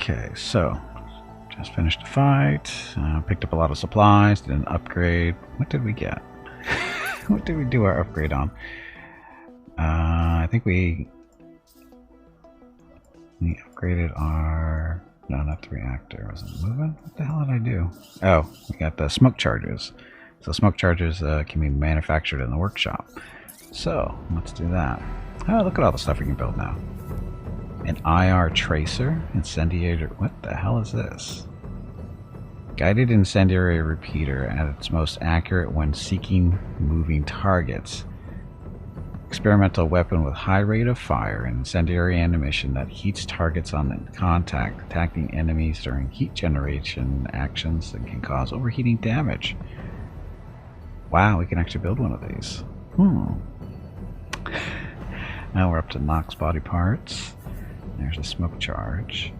Okay, so just finished a fight. Picked up a lot of supplies. Did an upgrade. What did we get? What did we do our upgrade on? I think we upgraded our... No, not the reactor. Was it moving? What the hell did I do? Oh, we got the smoke charges. So smoke charges can be manufactured in the workshop. So let's do that. Oh, look at all the stuff we can build now. An IR tracer, incendiary. What the hell is this? Guided incendiary repeater at its most accurate when seeking moving targets. Experimental weapon with high rate of fire and incendiary animation that heats targets on contact, attacking enemies during heat generation actions and can cause overheating damage. Wow, we can actually build one of these. Now we're up to Nox body parts. There's a smoke charge.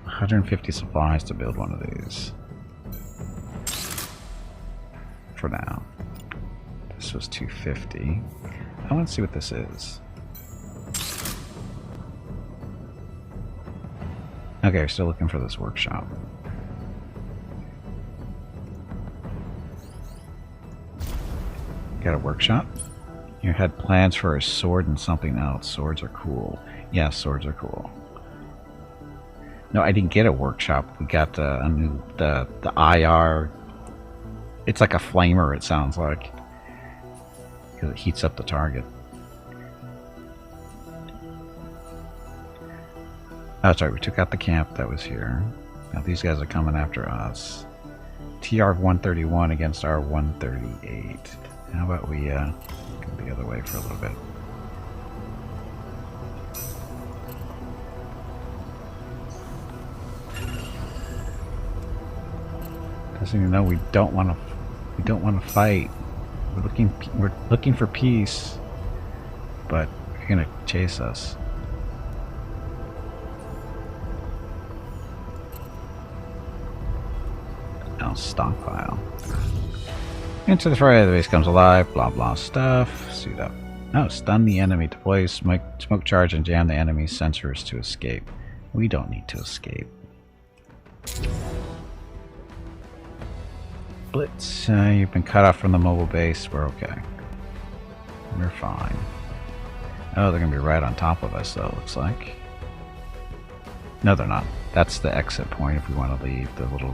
150 supplies to build one of these. For now. This was 250. I want to see what this is. Okay, we're still looking for this workshop. Got a workshop? You had plans for a sword and something else. Swords are cool. Yeah, swords are cool. No, I didn't get a workshop. We got a new the IR. It's like a flamer. It sounds like because it heats up the target. Oh, sorry. We took out the camp that was here. Now these guys are coming after us. TR-131 against R-138. How about we go the other way for a little bit? Doesn't even know we don't want to fight. We're looking for peace, but you're gonna chase us. Now stockpile. Into the fray, the base comes alive, blah blah stuff. Suit up. No, stun the enemy, deploy smoke charge and jam the enemy's sensors to escape. We don't need to escape. Blitz, you've been cut off from the mobile base. We're okay. We're fine. Oh, they're gonna be right on top of us though, it looks like. No, they're not. That's the exit point if we want to leave the little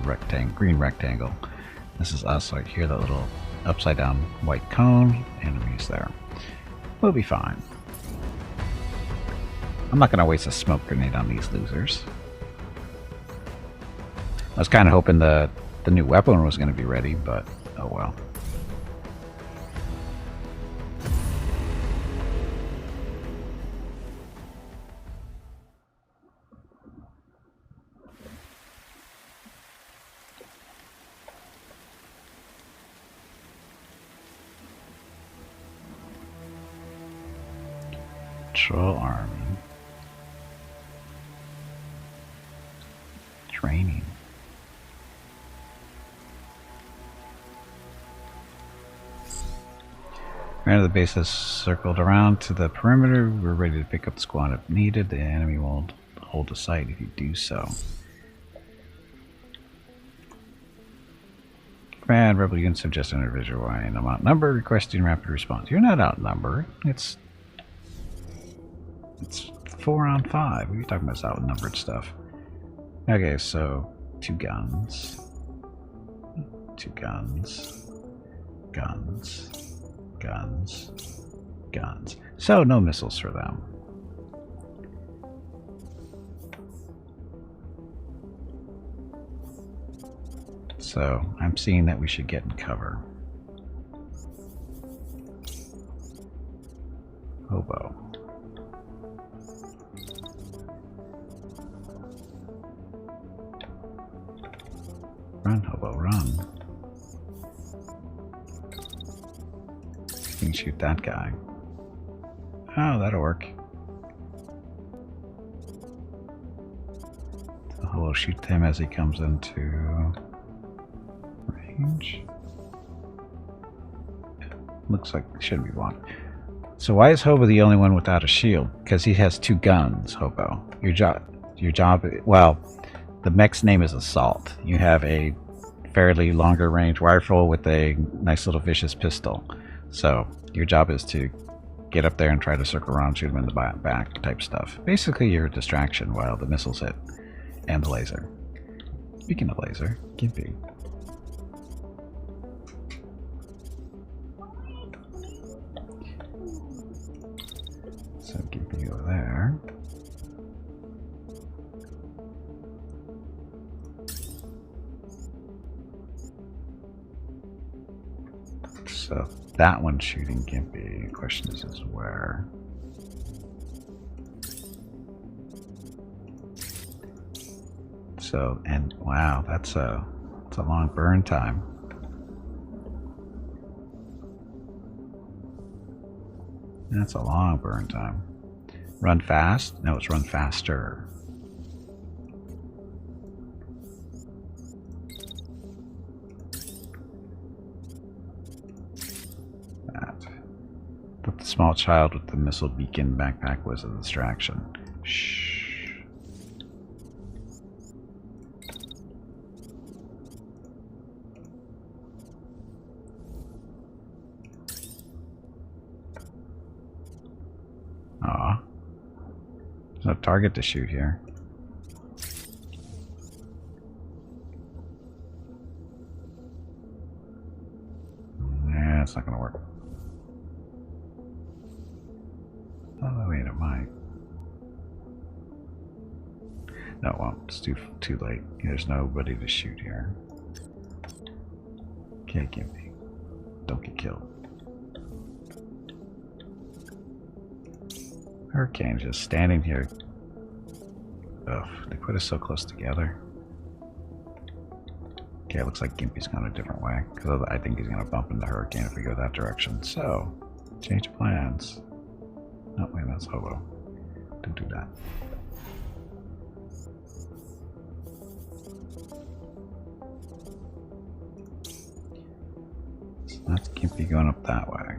green rectangle. This is us right here, that little upside down white cone. Enemies there. We'll be fine. I'm not going to waste a smoke grenade on these losers. I was kind of hoping the new weapon was going to be ready, but oh well. Troll army. Training. Command of the base has circled around to the perimeter. We're ready to pick up the squad if needed. The enemy will hold the site if you do so. Command, rebel units have just entered visual line. I'm outnumbered, requesting rapid response. You're not outnumbered. It's 4 on 5. What are you talking about? This outnumbered stuff. Okay, so 2 guns. 2 guns. Guns. Guns. Guns. So no missiles for them. So I'm seeing that we should get in cover. Hobo. Run, hobo, run. You can shoot that guy. Oh, that'll work. The hobo shoot him as he comes into range. Looks like it should be one. So why is Hobo the only one without a shield? Because he has 2 guns, Hobo. Your job, well, the mech's name is Assault. You have a fairly longer range rifle with a nice little vicious pistol. So your job is to get up there and try to circle around, shoot him in the back type stuff. Basically you're a distraction while the missiles hit. And the laser. Speaking of laser, Gimpy. So Gimpy over there. So that one's shooting Gimpy. The question is where. So, and wow, that's a long burn time. That's a long burn time. Run fast? No, it's run faster. But the small child with the missile beacon backpack was a distraction. Shh. Aw. There's no target to shoot here. Nah, it's not gonna work. Oh, wait, it might. No, it won't. It's too late. There's nobody to shoot here. Okay, Gimpy. Don't get killed. Hurricane just standing here. Ugh, they put us so close together. Okay, it looks like Gimpy's gone a different way. Because I think he's going to bump into Hurricane if we go that direction. So, change of plans. No, wait, that's Hobo. Don't do that. So that's Gimpy going up that way.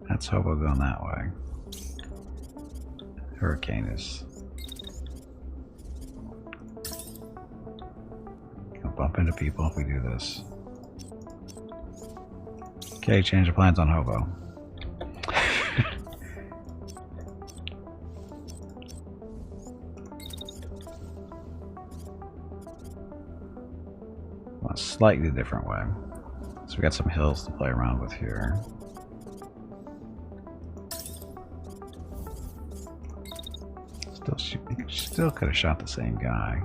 That's Hobo going that way. Hurricane is gonna bump into people if we do this. Okay, change of plans on Hobo. A slightly different way. So we got some hills to play around with here. Still could have shot the same guy.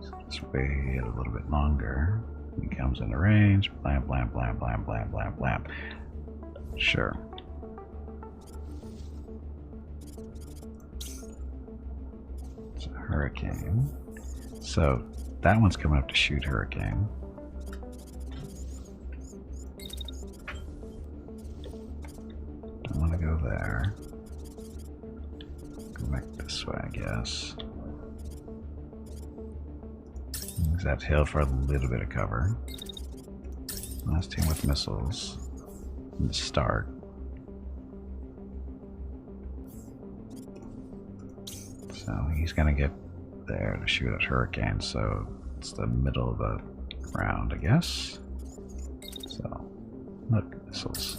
So let's wait a little bit longer. He comes into range. Blam, blam, blam, blam, blam, blam, blam. Sure. It's a Hurricane. So that one's coming up to shoot Hurricane. Don't want to go there. Go back this way, I guess. Use that hill for a little bit of cover. Last team with missiles. From the start. So he's gonna get there to shoot at Hurricane, so it's the middle of the round, I guess. So, look, missiles.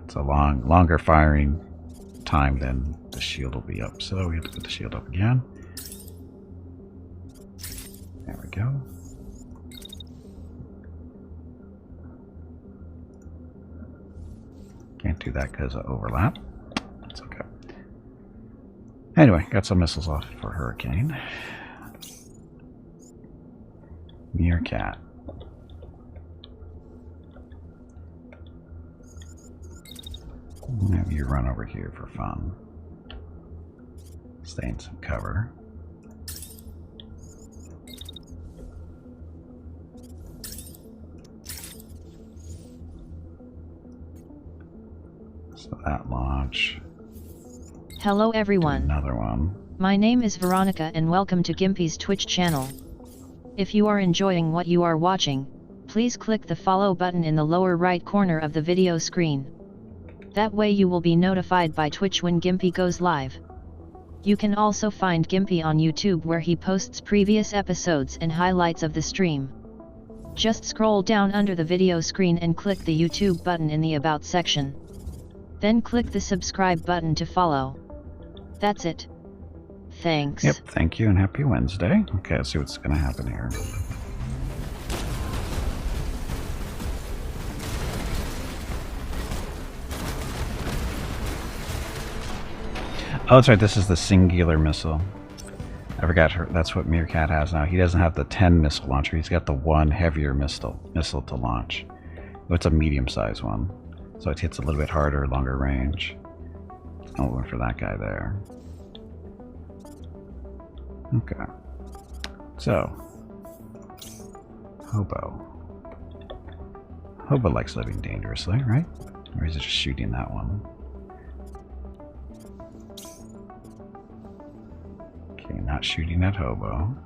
It's a longer firing time than the shield will be up, so we have to put the shield up again. There we go. Can't do that because of overlap. That's okay. Anyway, got some missiles off for Hurricane. Meerkat. Have you run over here for fun. Stay in some cover. So that launch. Hello everyone. Another one. My name is Veronica and welcome to Gimpy's Twitch channel. If you are enjoying what you are watching, please click the follow button in the lower right corner of the video screen. That way you will be notified by Twitch when Gimpy goes live. You can also find Gimpy on YouTube where he posts previous episodes and highlights of the stream. Just scroll down under the video screen and click the YouTube button in the About section. Then click the subscribe button to follow. That's it. Thanks. Yep, thank you and happy Wednesday. Okay, let's see what's going to happen here. Oh, that's right, this is the singular missile. I forgot her. That's what Meerkat has now. He doesn't have the 10 missile launcher. He's got the one heavier missile to launch. It's a medium-sized one, so it hits a little bit harder, longer range. I'll wait for that guy there. Okay. So, Hobo. Hobo likes living dangerously, right? Or is it just shooting that one? Okay, not shooting at Hobo.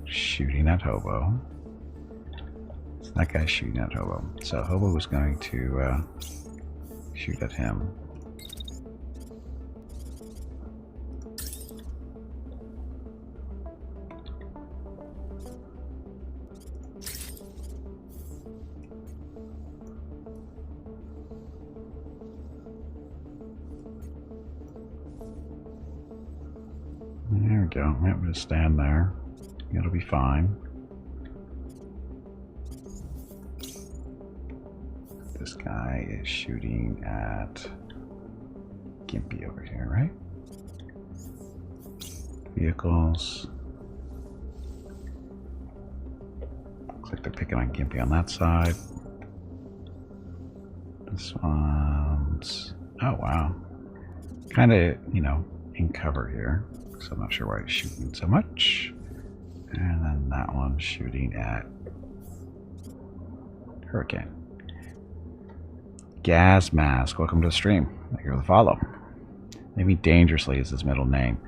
Shooting at Hobo. So that guy's shooting at Hobo. So Hobo was going to shoot at him. There we go. I'm going to stand there. It'll be fine. This guy is shooting at Gimpy over here, right? Vehicles. Looks like they're picking on Gimpy on that side. This one's... oh, wow. Kind of, you know, in cover here. So I'm not sure why he's shooting so much. And then that one's shooting at Hurricane. Gas Mask, welcome to the stream. Thank you for the follow. Maybe Dangerously is his middle name.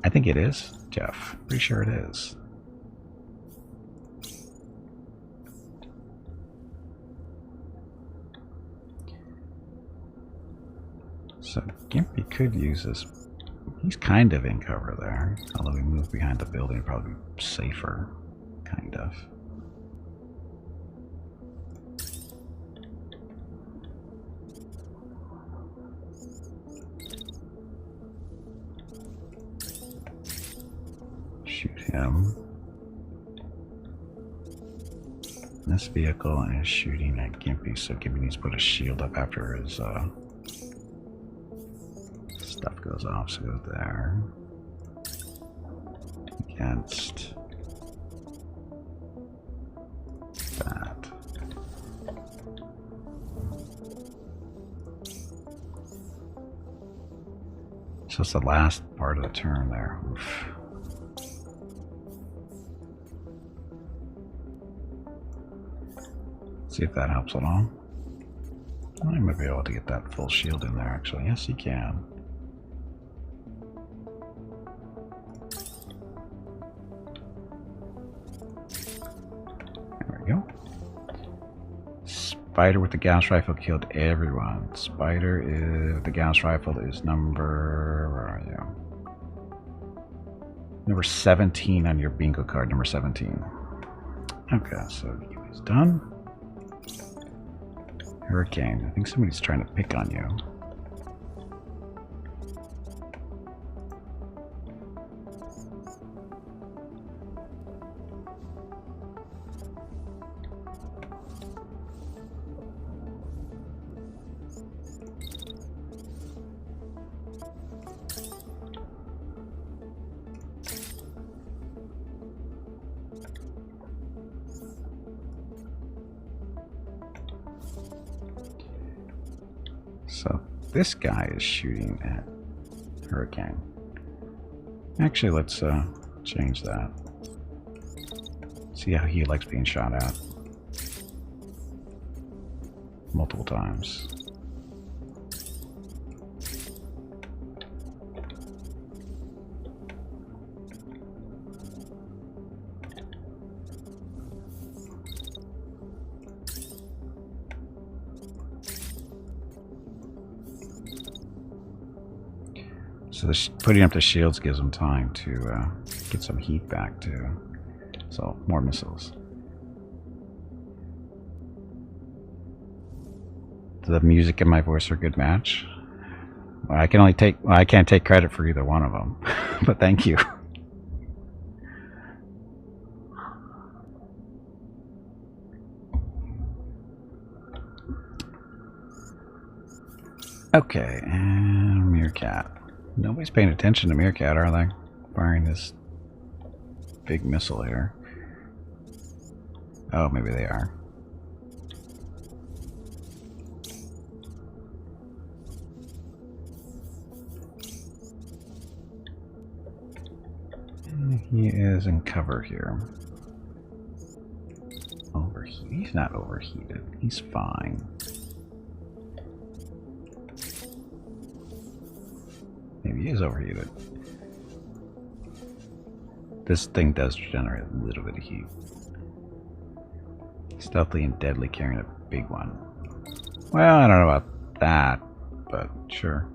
I think it is, Jeff. Pretty sure it is. So Gimpy could use this. He's kind of in cover there. Although we move behind the building, it'd probably be safer. Kind of. Shoot him. This vehicle is shooting at Gimpy, so Gimpy needs to put a shield up after his stuff goes off, so go there. Against that. So it's the last part of the turn there. Oof. See if that helps at all. I might be able to get that full shield in there, actually. Yes, you can. There we go. Spider with the gas rifle killed everyone. Spider is... the gas rifle is number... where are you? Number 17 on your bingo card, number 17. Okay, so he's done. Hurricane. I think somebody's trying to pick on you. So this guy is shooting at Hurricane. Actually, let's change that. See how he likes being shot at. Multiple times. So putting up the shields gives them time to get some heat back too. So more missiles. The music and my voice are a good match. Well, I can only take. Well, I can't take credit for either one of them, but thank you. Okay, and Meerkat. Nobody's paying attention to Meerkat, are they? Firing this big missile here. Oh, maybe they are. He is in cover here. Overheat. He's not overheated. He's fine. Maybe he is overheated. This thing does generate a little bit of heat. Stealthy and deadly, carrying a big one. Well, I don't know about that, but sure.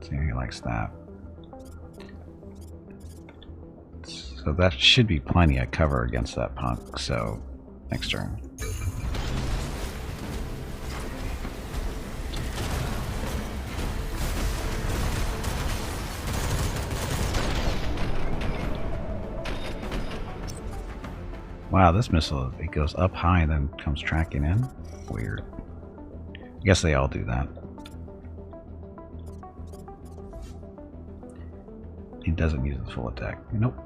See, he likes that. So that should be plenty of cover against that punk, so next turn. Wow, this missile, it goes up high and then comes tracking in. Weird. I guess they all do that. He doesn't use the full attack. Nope.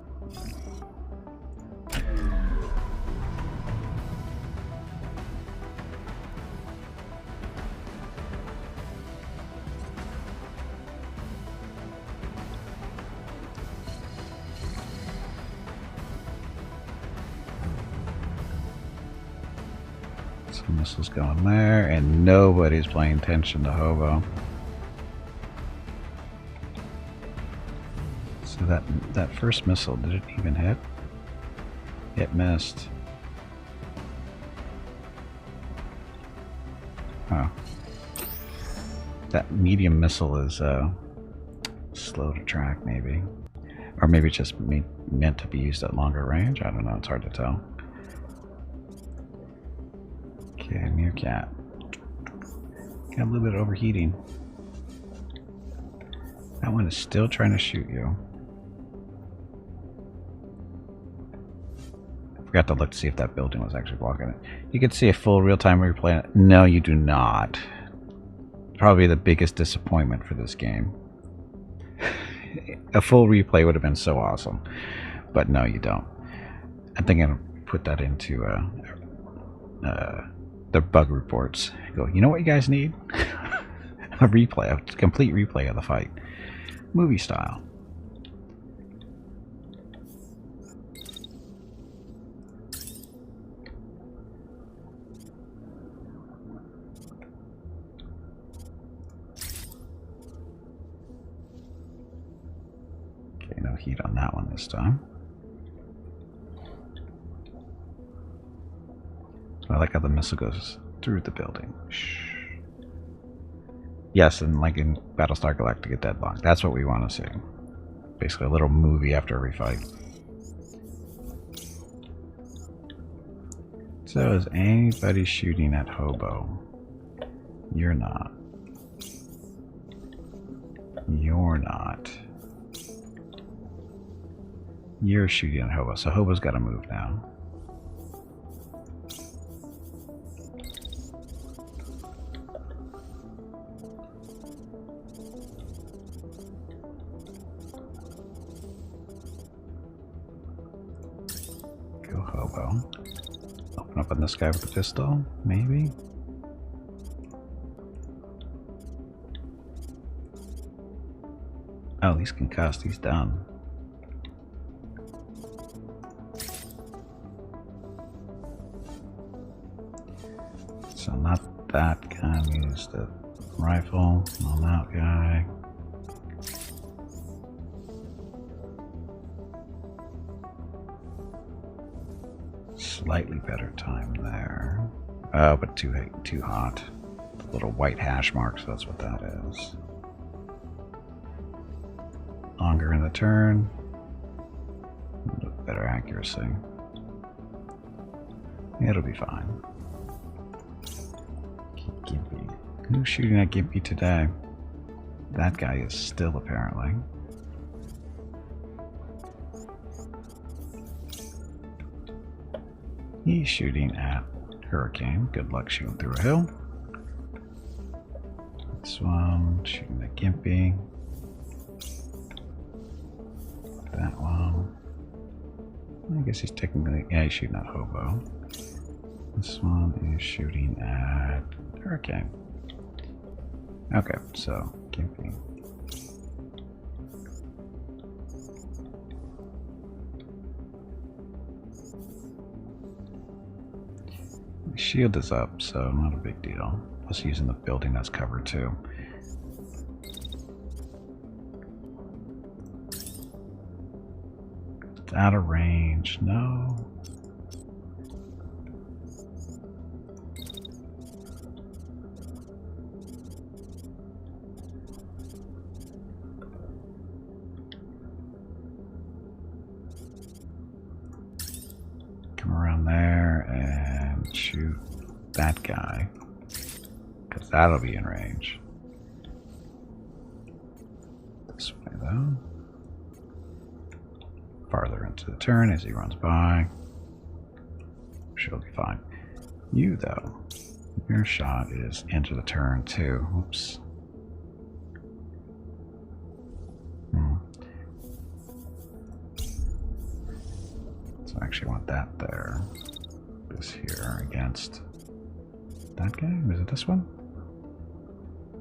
Some missiles going there, and nobody's paying attention to Hobo. So that first missile, did it even hit? It missed. Oh. That medium missile is slow to track, maybe. Or maybe it's just meant to be used at longer range. I don't know, it's hard to tell. Okay, Meerkat. Got a little bit of overheating. That one is still trying to shoot you. Forgot to look to see if that building was actually blocking it. You can see a full real-time replay. No, you do not. Probably the biggest disappointment for this game. A full replay would have been so awesome, but no, you don't. I think I'm gonna put that into the bug reports. Go, you know what you guys need? A replay, a complete replay of the fight, movie style. No heat on that one this time. I like how the missile goes through the building. Shh. Yes, and like in Battlestar Galactica Deadlock, that's what we want to see. Basically a little movie after every fight. So is anybody shooting at Hobo? You're not. You're not. You're shooting at Hobo, so Hobo's got to move now. Go Hobo. Open up on this guy with the pistol, maybe? Oh, he's concussed, he's done. So not that guy, use the rifle on that guy. slightly better time there. Oh, but too hot. The little white hash marks, that's what that is. Longer in the turn. Better accuracy. It'll be fine. Gimpy. Who's shooting at Gimpy today? That guy is still, apparently. He's shooting at Hurricane. Good luck shooting through a hill. This one, shooting at Gimpy. That one. I guess he's technically, yeah, he's shooting at Hobo. This one is shooting at Hurricane. Okay, so Gimpy. The shield is up, so not a big deal. Plus using the building that's covered too. It's out of range. No. Come around there and shoot that guy, because that'll be in range. This way though. Farther into the turn as he runs by. She'll be fine. You though, your shot is into the turn too. Oops. So I actually want that there. This here against that guy? Was it this one?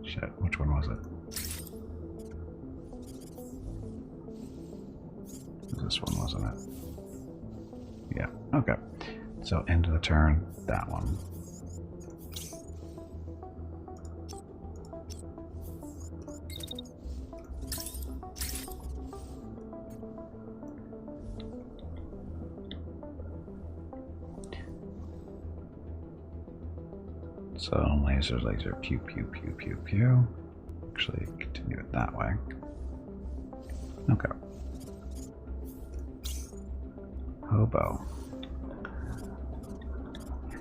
Shit, which one was it? It was this one, wasn't it? Yeah, okay. So end of the turn, that one. So laser, pew, pew, pew, pew, pew. Actually, continue it that way. Okay. Hobo.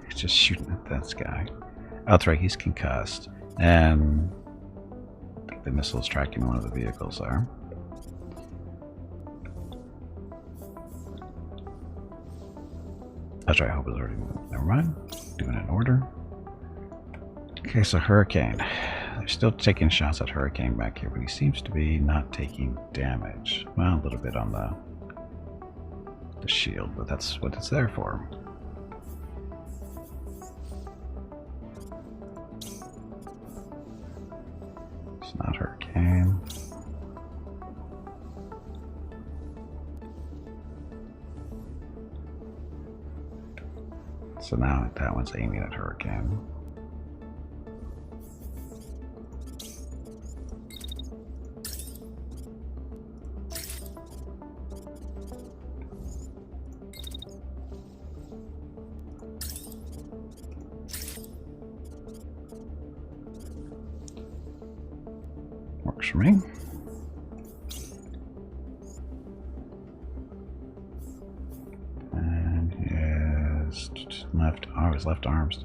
He's just shooting at this guy. Oh, that's right, he's concussed. And I think the missile's tracking one of the vehicles there. That's right, Hobo's already moved. Never mind. Doing it in order. Okay, so Hurricane. They're still taking shots at Hurricane back here, but he seems to be not taking damage. Well, a little bit on the shield, but that's what it's there for. It's not Hurricane. So now that one's aiming at Hurricane. Works for me. And his left, oh, his left arm's.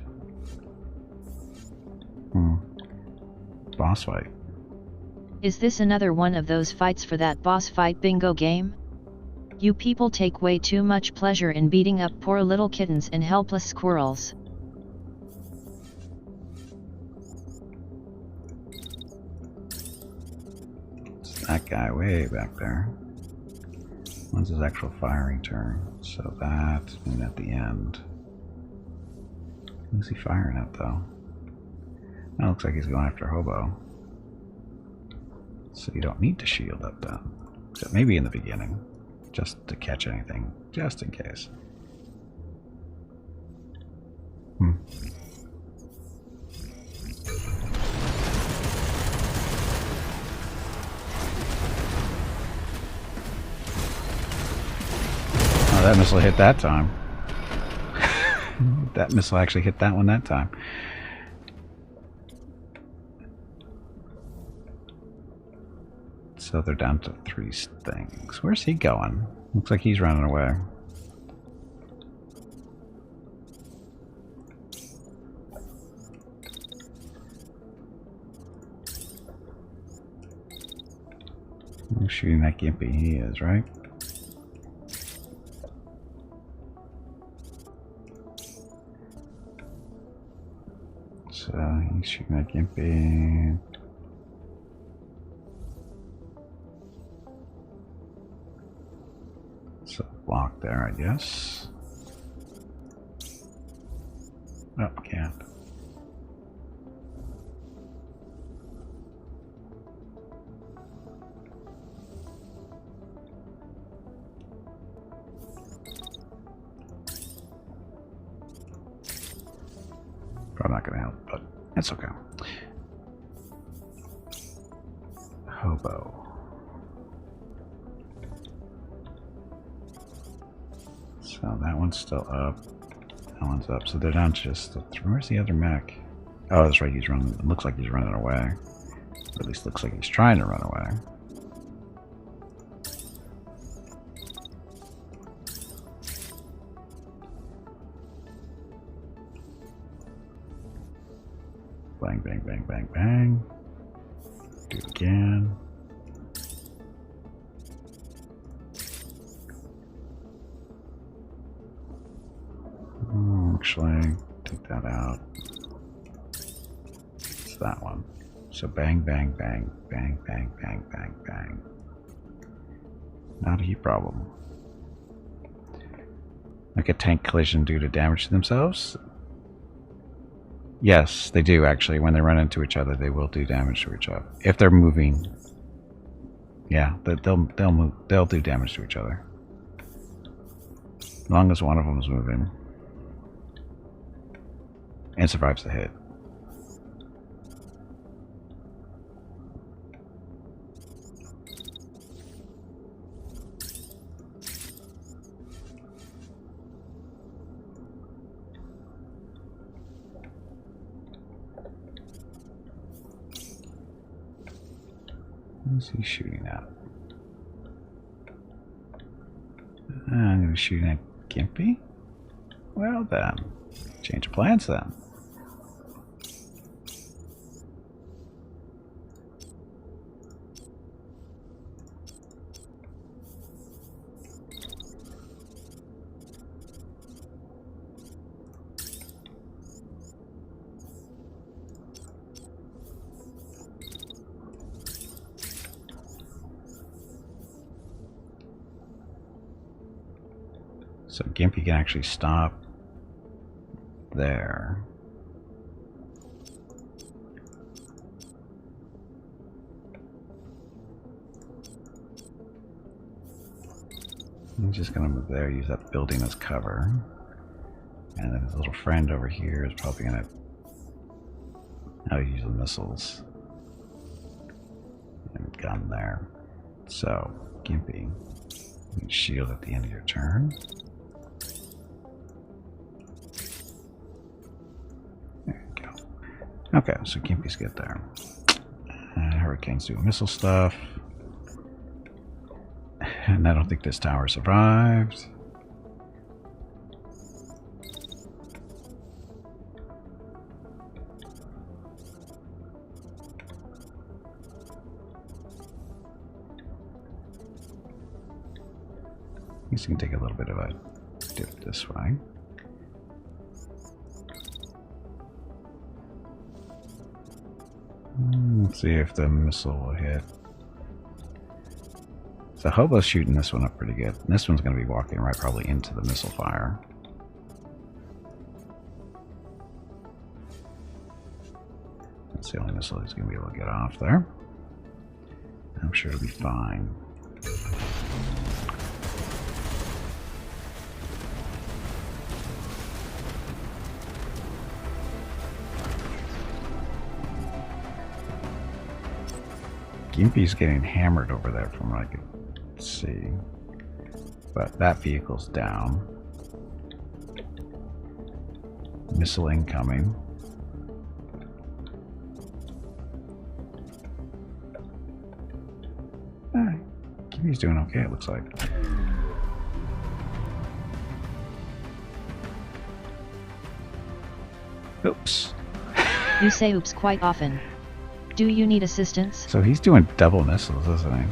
Boss fight. Is this another one of those fights for that boss fight bingo game? You people take way too much pleasure in beating up poor little kittens and helpless squirrels. That guy way back there. When's his actual firing turn? So that, and at the end. Who's he firing at though? That looks like he's going after Hobo. So you don't need to shield up then. Except maybe in the beginning. Just to catch anything. Just in case. That missile hit that time. That missile actually hit that one that time. So they're down to 3 things. Where's he going? Looks like he's running away. I'm shooting that gimpy. He is, right? So he's shooting that gimpy. So block there, I guess. Oh, can't. Probably not going to help, but it's okay. Hobo. So that one's still up. That one's up. So they're down to just... Where's the other mech? Oh, that's right. He's running. It looks like he's running away. At least looks like he's trying to run away. Bang, bang, bang, bang, bang. Do it again. Actually, take that out. It's that one. So bang, bang, bang, bang, bang, bang, bang, bang. Not a heat problem. Like a tank collision due to damage to themselves? Yes, they do actually. When they run into each other, they will do damage to each other. If they're moving. Yeah, they'll move. They'll do damage to each other. As long as one of them is moving. And survives the hit. What's he shooting at? I'm going to be shooting at Gimpy? Well then, change of plans then. So Gimpy can actually stop there. I'm just going to move there, use that building as cover. And then his little friend over here is probably going to use the missiles. And gun there. So, Gimpy, you can shield at the end of your turn. Okay, so Gimpy's good there. Hurricane's doing missile stuff. And I don't think this tower survived. He's going to take a little bit of a dip this way. Let's see if the missile will hit. So Hobo's shooting this one up pretty good. And this one's going to be walking right probably into the missile fire. That's the only missile he's going to be able to get off there. I'm sure it'll be fine. Gimpy's getting hammered over there from what I can see. But that vehicle's down. Missile incoming. He's doing okay, it looks like. Oops. You say oops quite often. Do you need assistance? So he's doing double missiles, isn't he?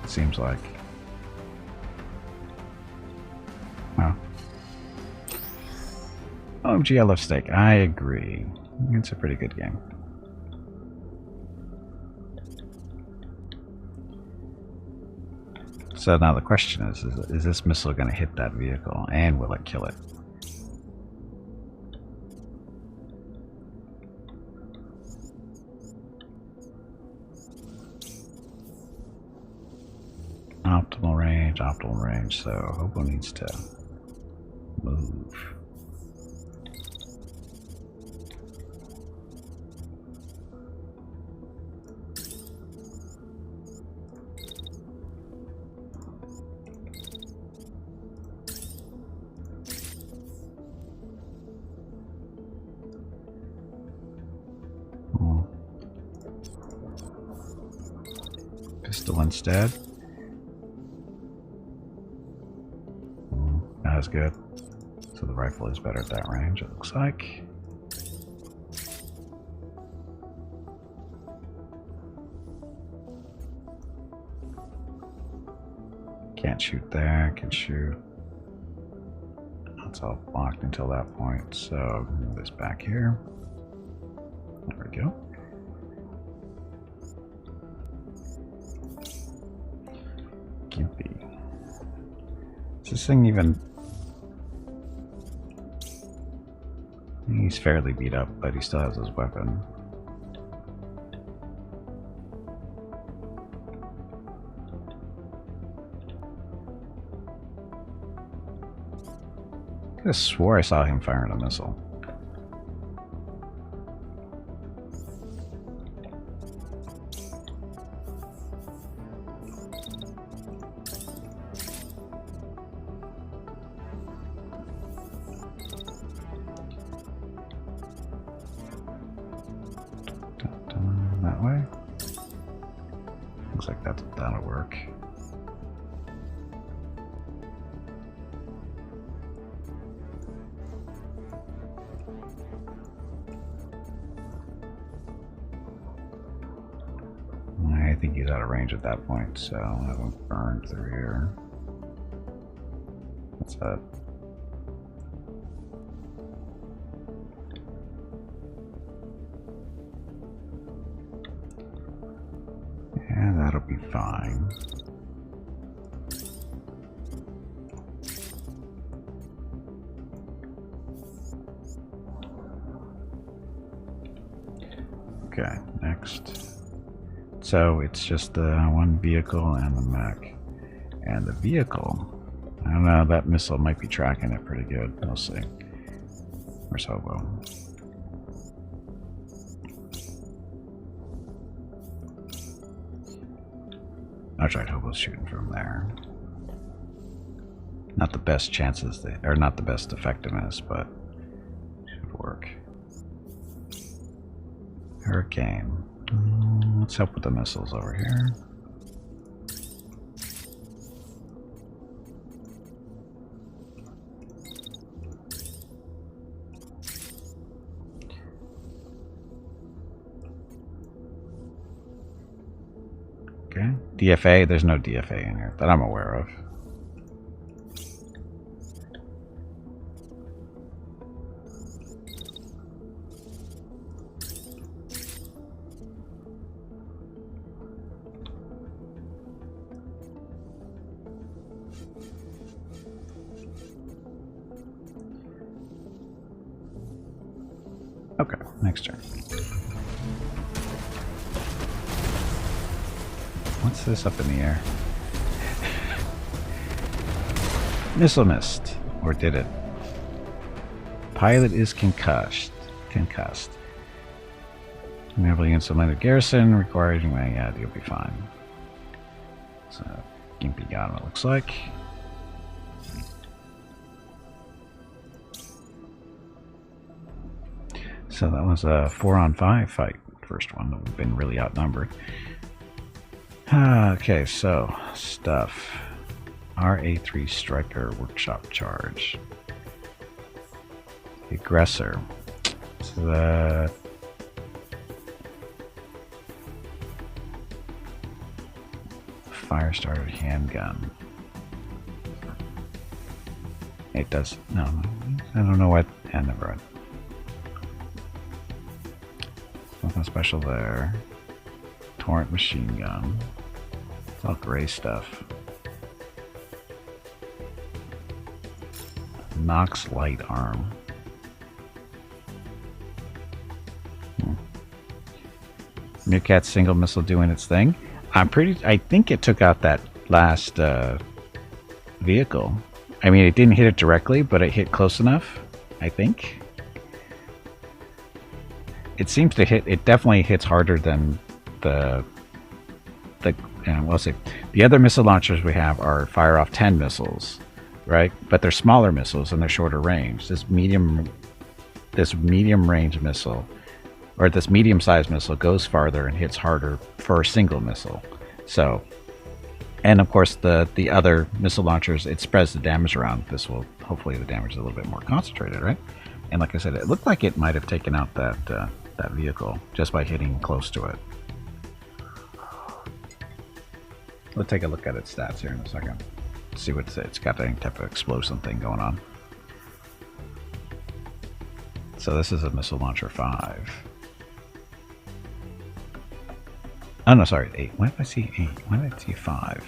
It seems like. Wow. OMG, I love Steak. I agree. It's a pretty good game. So now the question is this missile going to hit that vehicle, and will it kill it? Optimal range, so Hobo needs to move. Pistol instead. That's good. So the rifle is better at that range, it looks like. Can't shoot there, can shoot. That's all blocked until that point, so move this back here. There we go. Gimpy. Is this thing even... He's fairly beat up, but he still has his weapon. I could have swore I saw him firing a missile. That way. Looks like that'll work. I think he's out of range at that point, so I won't burn through here. What's that? Yeah, that'll be fine. Okay, next. So it's just the one vehicle and the mech. And the vehicle, I don't know, that missile might be tracking it pretty good. We'll see. Where's Hobo? I tried Hobo's shooting from there. Not the best chances, or not the best effectiveness, but should work. Hurricane. Let's help with the missiles over here. Okay. DFA, there's no DFA in here that I'm aware of. Okay, next turn. What's this up in the air? Missile missed. Or did it? Pilot is concussed. Enable against a landed garrison requiring way. Yeah, you'll be fine. So Gimpy got him, it looks like. So that was a 4-on-5 fight. First one. We've been really outnumbered. Okay, so stuff. RA3 Striker Workshop Charge. The Aggressor. So the fire starter handgun. It does. No, I don't know what. I never read. Nothing special there. Torrent machine gun. It's all gray stuff. Nox light arm. Meerkat single missile doing its thing. I think it took out that last vehicle. I mean, it didn't hit it directly, but it hit close enough, I think. It seems to hit, it definitely hits harder than the other missile launchers we have are fire off 10 missiles, right? But they're smaller missiles and they're shorter range. This medium range missile, or this medium-sized missile, goes farther and hits harder for a single missile. So, and of course the other missile launchers, it spreads the damage around. This will, hopefully the damage is a little bit more concentrated, right? And like I said, it looked like it might have taken out that vehicle just by hitting close to it. Let's take a look at its stats here in a second. See what it's got, any type of explosion thing going on. So this is a missile launcher 5. Oh no, sorry, 8. Why did I see 8? Why did I see 5?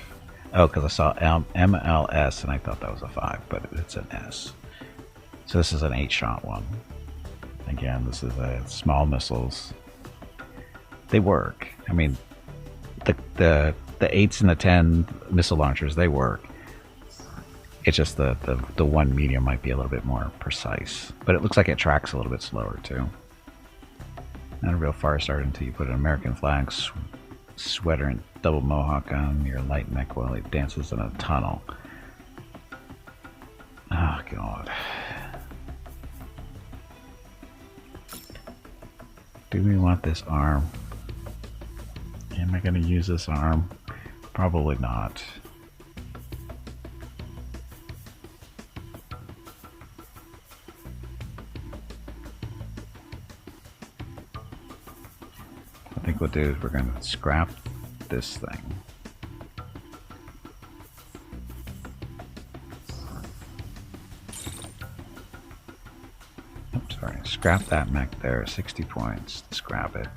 Oh, because I saw MLS and I thought that was a 5, but it's an S. So this is an 8-shot one. Again, this is small missiles. They work. I mean, the 8s and the 10 missile launchers, they work. It's just the one medium might be a little bit more precise. But it looks like it tracks a little bit slower too. Not a real fire starter until you put an American flag sweater and double mohawk on your light mech while it dances in a tunnel. Oh god. Do we want this arm? Am I going to use this arm? Probably not. I think what we'll do is we're going to scrap this thing. Scrap that mech there, 60 points. Scrap it.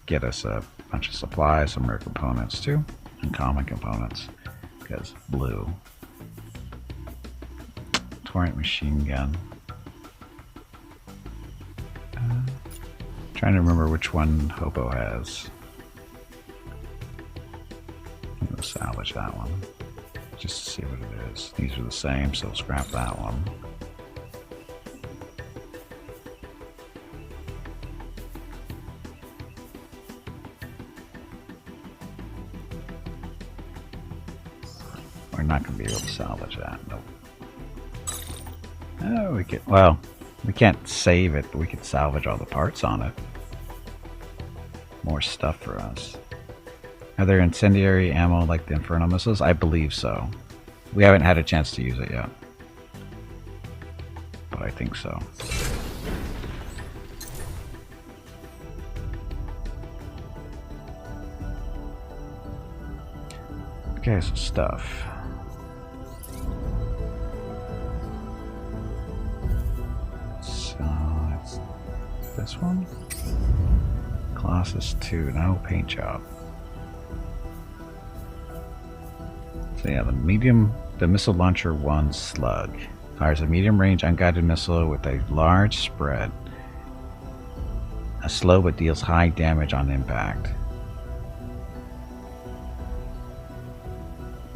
Get us a bunch of supplies, some rare components too, and common components. Because blue. Torrent machine gun. Trying to remember which one Hobo has. I'm gonna salvage that one. Just to see what it is. These are the same, so scrap that one. We're not going to be able to salvage that. Nope. Oh, we can. Well, we can't save it, but we can salvage all the parts on it. More stuff for us. Are there incendiary ammo like the Inferno missiles? I believe so. We haven't had a chance to use it yet, but I think so. Okay, so stuff. This one? Colossus 2, no paint job. So yeah, the missile launcher 1 Slug fires a medium range unguided missile with a large spread. A slow but deals high damage on impact.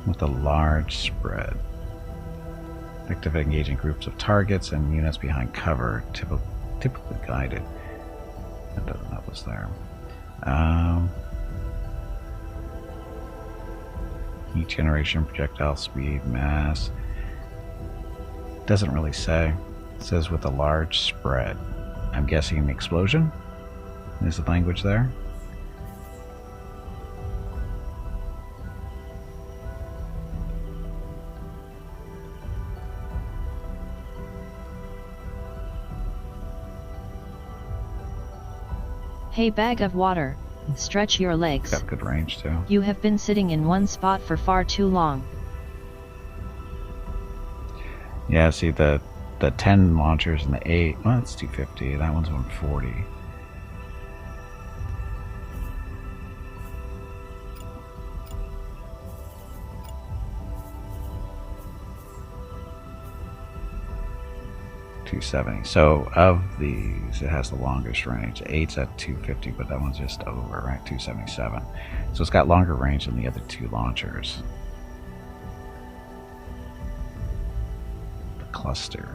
With a large spread. Effective at engaging groups of targets and units behind cover, typically guided. That doesn't help us there. Heat generation, projectile speed, mass. Doesn't really say. It says with a large spread. I'm guessing an explosion is the language there. Hey, bag of water, stretch your legs. Got good range too. You have been sitting in one spot for far too long. Yeah, see the 10 launchers and the 8, well, that's 250. That one's 140. So of these, it has the longest range. The 8's at 250, but that one's just over, right? 277. So it's got longer range than the other 2 launchers. The cluster.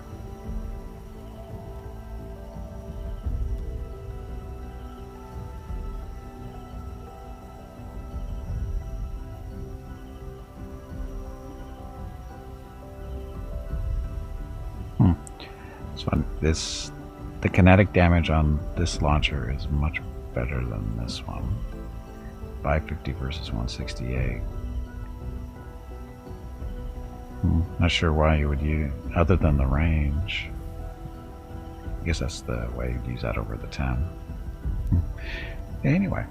The kinetic damage on this launcher is much better than this one. 550 versus 168. Not sure why you would use, other than the range. I guess that's the way you'd use that over the 10. Anyway.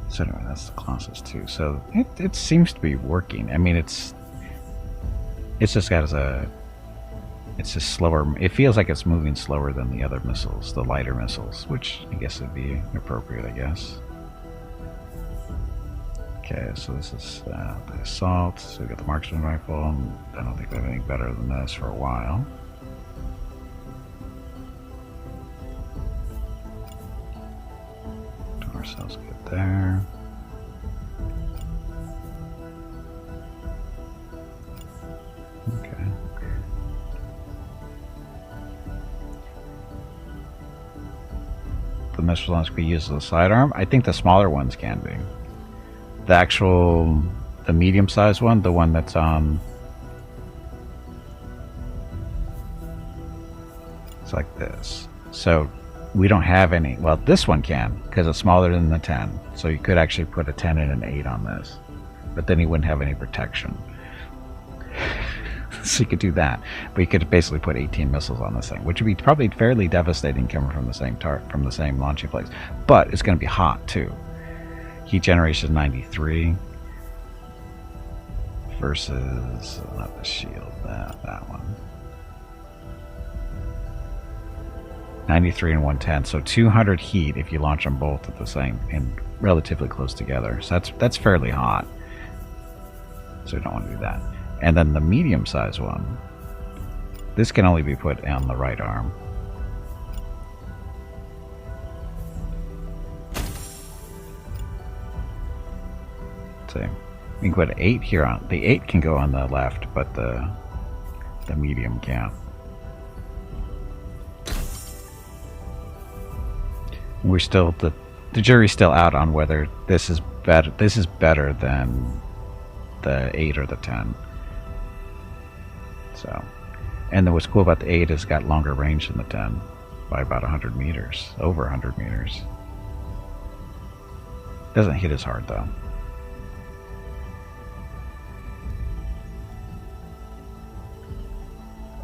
So anyway, that's the closest too. So it seems to be working. I mean, it's just got it's just slower. It feels like it's moving slower than the other missiles, the lighter missiles, which I guess would be appropriate, I guess. Okay, so this is the assault. So we got the marksman rifle. I don't think we have anything better than this for a while. Do ourselves good there. The missile launch can be used as a sidearm. I think the smaller ones can be. The medium-sized one, the one that's on, it's like this. So we don't have any. Well, this one can because it's smaller than the 10. So you could actually put a 10 and an 8 on this, but then you wouldn't have any protection. So you could do that, but you could basically put 18 missiles on this thing, which would be probably fairly devastating coming from the same launching place. But it's going to be hot too. Heat generation 93 versus not the shield, that one. 93 and 110, so 200 heat if you launch them both at the same and relatively close together. So that's fairly hot. So you don't want to do that. And then the medium-sized one, this can only be put on the right arm. See, you can put 8 here on. The 8 can go on the left, but the medium can't. We're still the jury's still out on whether this is better. This is better than the 8 or the 10. So, and then what's cool about the 8 is it's got longer range than the 10 by about 100 meters, over 100 meters. Doesn't hit as hard though.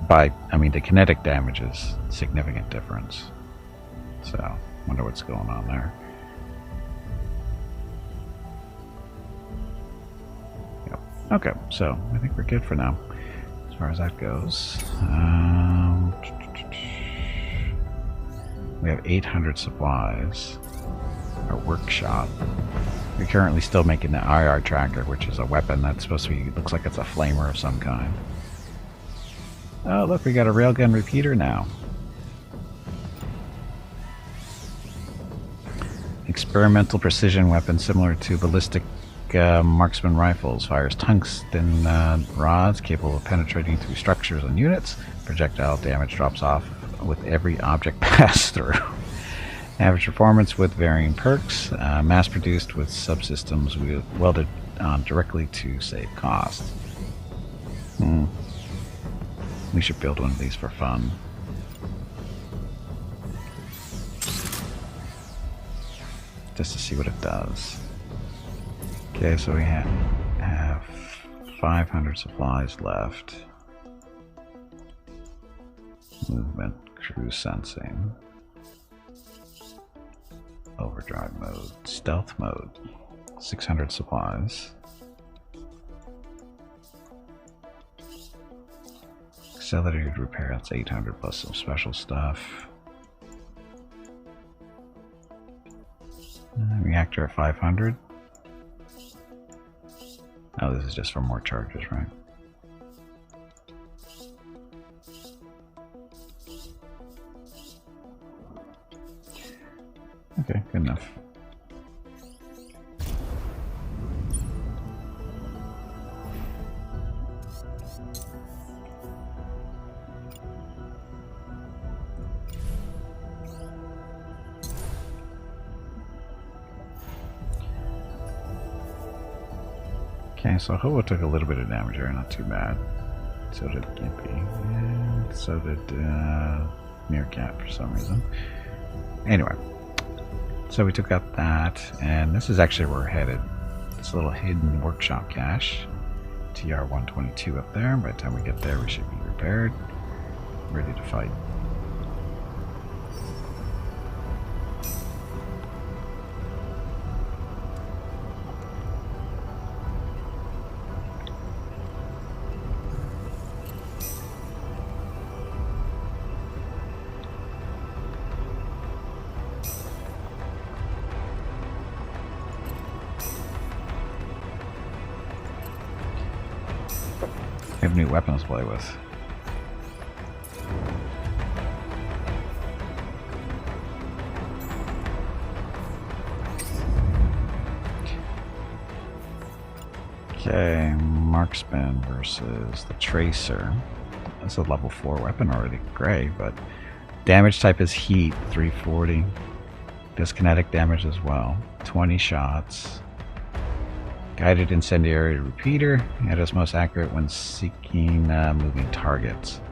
I mean, the kinetic damage is significant difference. So, wonder what's going on there. Yep. Okay, so I think we're good for now. As far as that goes, we have 800 supplies. Our workshop. We're currently still making the IR tracker, which is a weapon that's supposed to be, looks like it's a flamer of some kind. Oh, look, we got a railgun repeater now. Experimental precision weapon similar to ballistic marksman rifles. Fires tungsten rods capable of penetrating through structures and units. Projectile damage drops off with every object passed through. Average performance with varying perks. Mass produced with subsystems welded on directly to save cost. We should build one of these for fun. Just to see what it does. Okay, so we have 500 supplies left. Movement, cruise sensing. Overdrive mode, stealth mode. 600 supplies. Accelerated repair, that's 800 plus some special stuff. Reactor at 500. Oh, this is just for more charges, right? Okay, good enough. Okay, so Hoa took a little bit of damage there, not too bad. So did Gimpy, and so did Meerkat for some reason. Anyway, so we took out that, and this is actually where we're headed. This little hidden workshop cache, TR-122 up there. By the time we get there, we should be repaired, ready to fight. We have new weapons to play with. Okay, Marksman versus the Tracer. That's a level 4 weapon already. Great, but damage type is heat, 340. Does kinetic damage as well. 20 shots. Guided incendiary repeater. It is most accurate when seeking moving targets.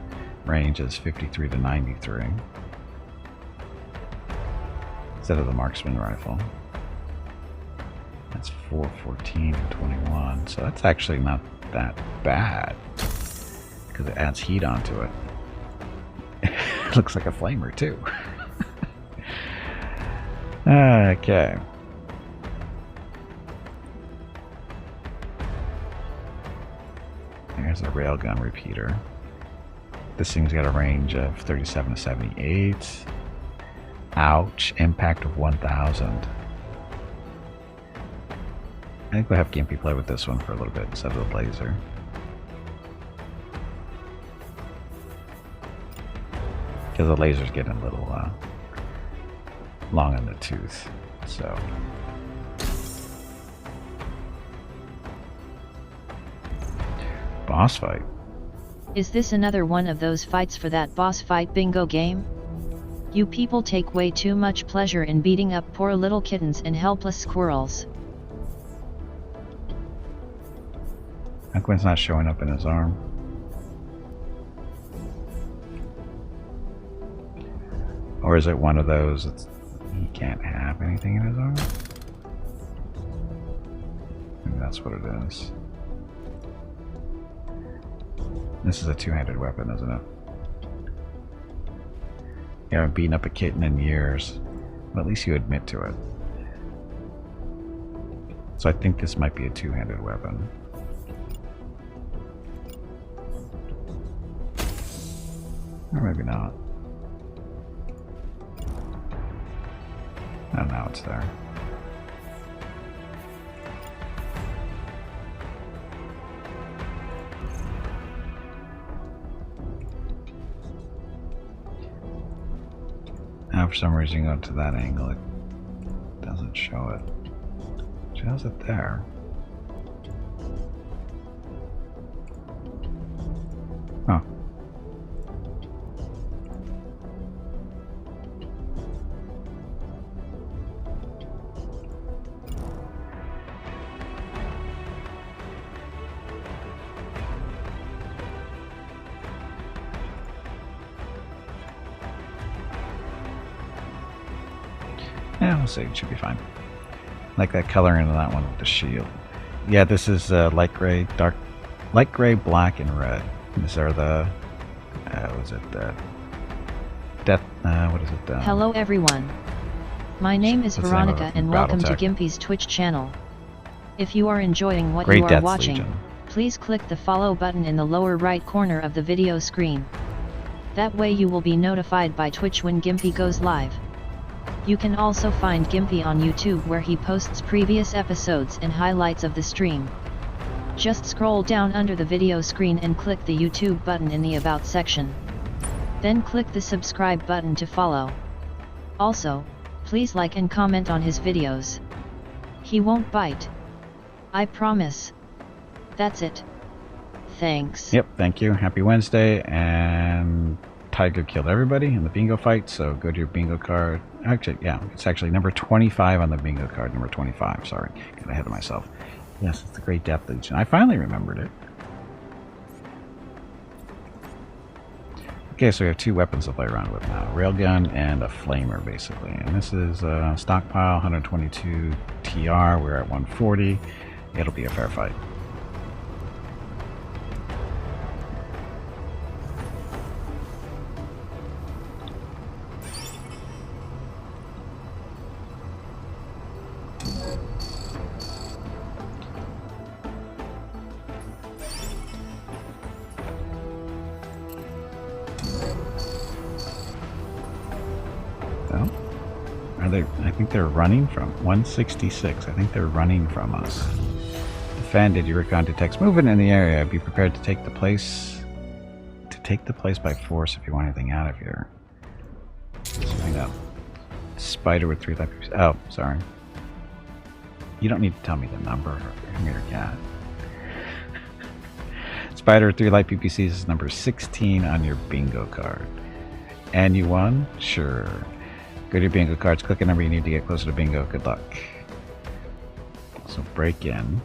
Range is 53 to 93. Instead of the marksman rifle. That's 414 and 21. So that's actually not that bad. Because it adds heat onto it. It looks like a flamer too. Okay. There's a railgun repeater. This thing's got a range of 37 to 78. Ouch. Impact of 1000. I think we'll have Gimpy play with this one for a little bit instead of the laser. Because the laser's getting a little long in the tooth. So. Boss fight. Is this another one of those fights for that boss fight bingo game? You people take way too much pleasure in beating up poor little kittens and helpless squirrels. Quinn's not showing up in his arm. Or is it one of those that's, he can't have anything in his arm? Maybe that's what it is. This is a two-handed weapon, isn't it? You haven't beaten up a kitten in years, but at least you admit to it. So I think this might be a two-handed weapon. Or maybe not. Oh, now it's there. Now for some reason you go to that angle, it doesn't show it. It shows it there. Oh. Yeah, we'll see. It should be fine. Like that color into that one with the shield. Yeah, this is light gray, light gray, black, and red. These are the what is it? Death. What is it? Hello everyone. My name is What's the name of Veronica it? and welcome to Battletech. Gimpy's Twitch channel. If you are enjoying what Great you are Death watching, Legion. please click the follow button in the lower right corner of the video screen. That way you will be notified by Twitch when Gimpy goes live. You can also find Gimpy on YouTube where he posts previous episodes and highlights of the stream. Just scroll down under the video screen and click the YouTube button in the About section. Then click the subscribe button to follow. Also, please like and comment on his videos. He won't bite. I promise. That's it. Thanks. Yep, thank you. Happy Wednesday. And Tiger killed everybody in the bingo fight, so go to your bingo card. Actually, yeah, it's actually number 25 on the bingo card. Number 25, sorry. Got ahead of myself. Yes, it's the Great Death Legion. I finally remembered it. Okay, so we have two weapons to play around with now. Railgun and a flamer, basically. And this is stockpile, 122 TR. We're at 140. It'll be a fair fight. I think they're running from 166. I think they're running from us. Defended. Your recon detects movement in the area. Be prepared to take the place. By force if you want anything out of here. Let's find out. Spider with 3 life. Oh, sorry. You don't need to tell me the number. I'm your cat. Spider with 3 light PPCs is number 16 on your bingo card. And you won? Sure. Go to your bingo cards, click a number you need to get closer to bingo. Good luck. So break in.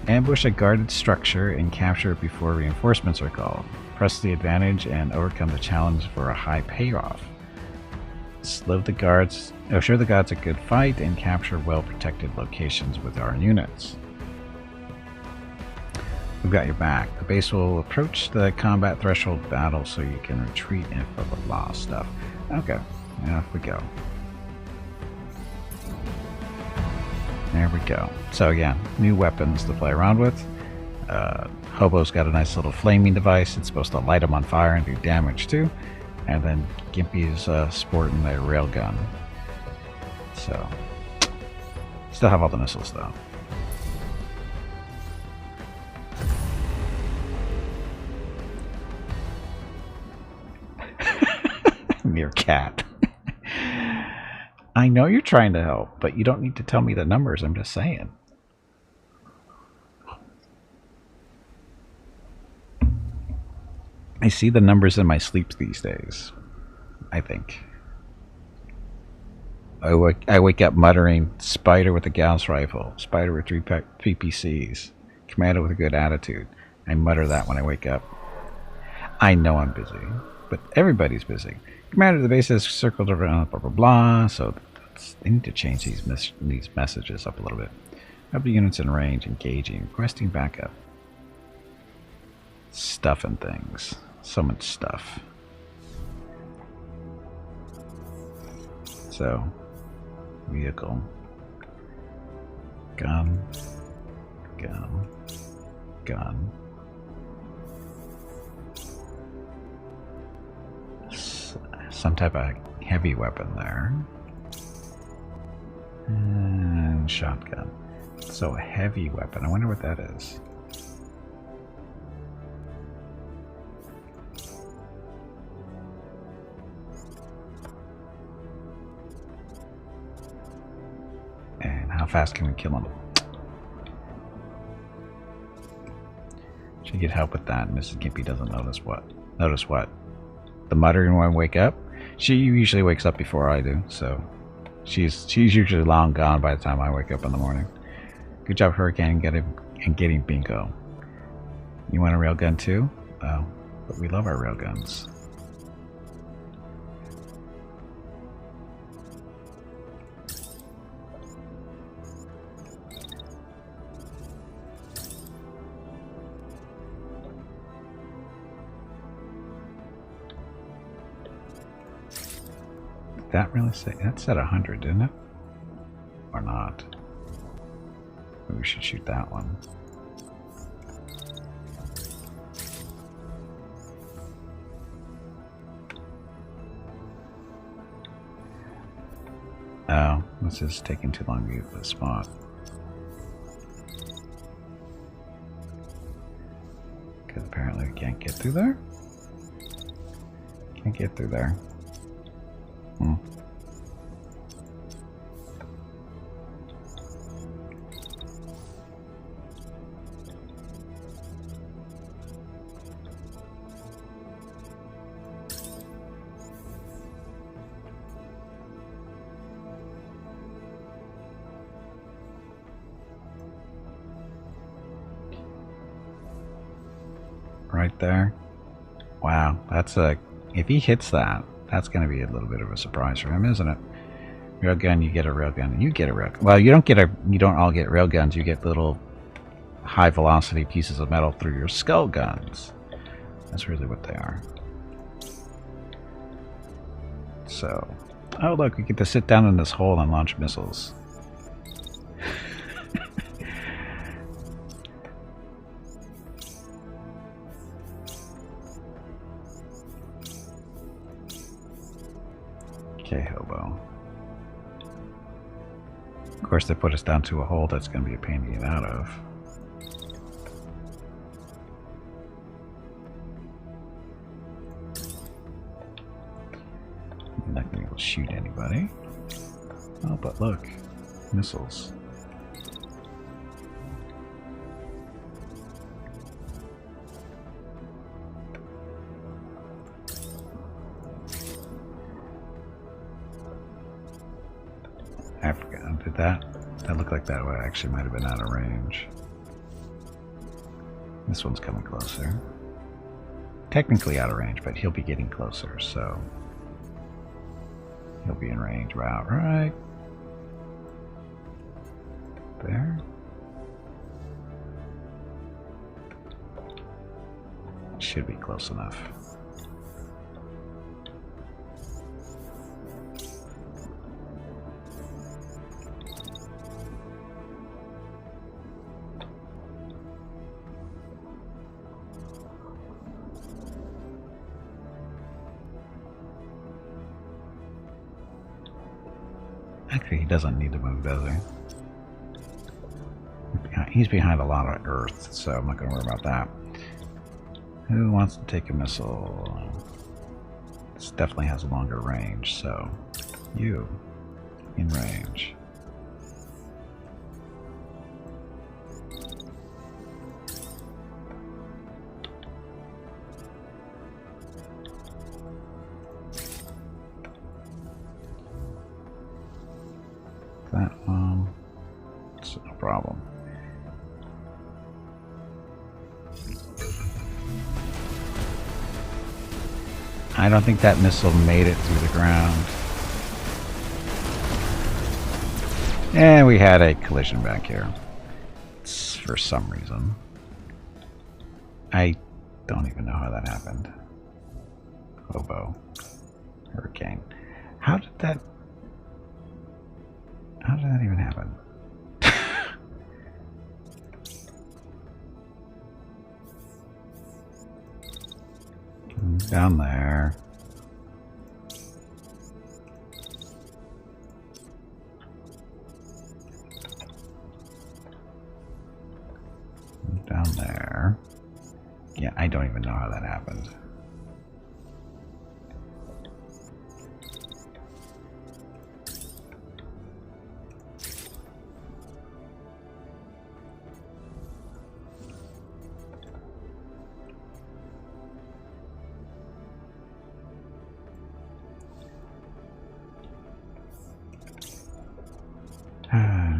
Ambush a guarded structure and capture it before reinforcements are called. Press the advantage and overcome the challenge for a high payoff. Show the guards a good fight and capture well-protected locations with our units. We've got your back. The base will approach the combat threshold battle so you can retreat and blah blah blah stuff. Okay. Off we go. There we go. So yeah, new weapons to play around with. Hobo's got a nice little flaming device. It's supposed to light them on fire and do damage too. And then Gimpy's sporting their railgun. So, still have all the missiles though. Meerkat. I know you're trying to help, but you don't need to tell me the numbers. I'm just saying. I see the numbers in my sleep these days, I think. I wake up muttering, Spider with a Gauss rifle, Spider with 3 PPCs, Commander with a good attitude. I mutter that when I wake up. I know I'm busy, but everybody's busy. Commander of the base is circled around, blah blah blah, so they need to change these messages up a little bit. Have the units in range, engaging, requesting backup. Stuff and things. So much stuff. So, vehicle. Gun. Gun. Gun. Some type of heavy weapon there. And shotgun. So a heavy weapon. I wonder what that is. And how fast can we kill him? Should get help with that. Mrs. Gimpy doesn't notice what? Notice what? The muttering when I wake up? She usually wakes up before I do, so she's usually long gone by the time I wake up in the morning. Good job, Hurricane, getting bingo. You want a railgun too? Oh, but we love our railguns. that really say? That said 100, didn't it? Or not? Maybe we should shoot that one. Oh, this is taking too long to get to the spot. Because apparently we can't get through there? Can't get through there. Right there. Wow, that's a... If he hits that, that's going to be a little bit of a surprise for him, isn't it? Railgun, you get a railgun, and you get a railgun. Well, you don't all get railguns. You get little high velocity pieces of metal through your skull guns. That's really what they are. So, oh look, we get to sit down in this hole and launch missiles. Okay, hobo. Of course, they put us down to a hole that's going to be a pain to get out of. I'm not going to be able to shoot anybody. Oh, but look, missiles. I forgot, did that looked like that one actually might have been out of range. This one's coming closer. Technically out of range, but he'll be getting closer, so he'll be in range about right there. Should be close enough. Actually, he doesn't need to move, does he? He's behind a lot of earth, so I'm not going to worry about that. Who wants to take a missile? This definitely has a longer range, so you in range. That one, it's no problem. I don't think that missile made it through the ground. And we had a collision back here. It's for some reason. I don't even know how that happened. Hobo. Hurricane. How did that even happen? Down there. Down there. Yeah, I don't even know how that happened.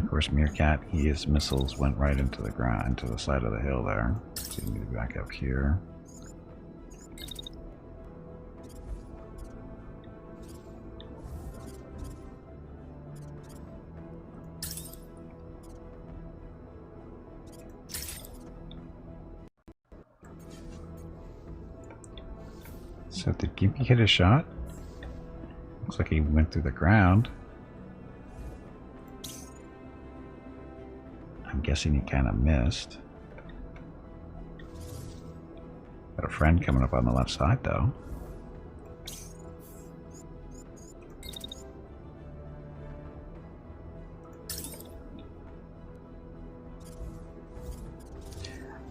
Of course, Meerkat, his missiles went right into the ground, into the side of the hill there. So you need to back up here. So did Gimpy hit a shot? Looks like he went through the ground. I'm guessing he kind of missed. Got a friend coming up on the left side, though.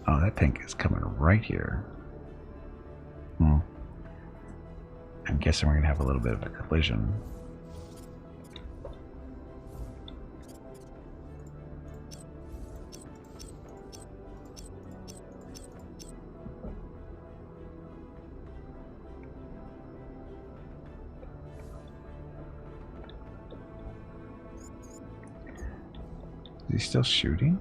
Oh, that tank is coming right here. I'm guessing we're going to have a little bit of a collision. Is he still shooting?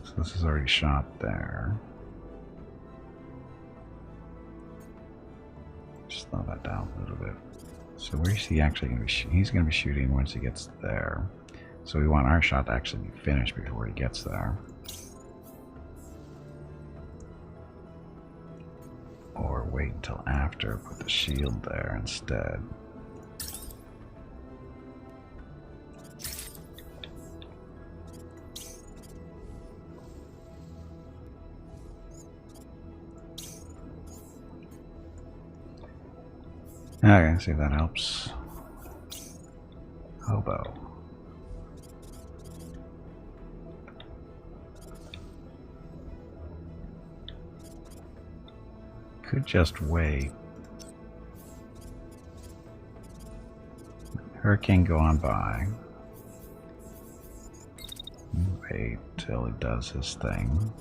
So this is already shot there. Slow that down a little bit. So where's he actually going to be? He's going to be shooting once he gets there. So we want our shot to actually be finished before he gets there. Or wait until after, put the shield there instead. Okay, see if that helps. Hobo. Could just wait. Hurricane go on by. Wait till he does his thing.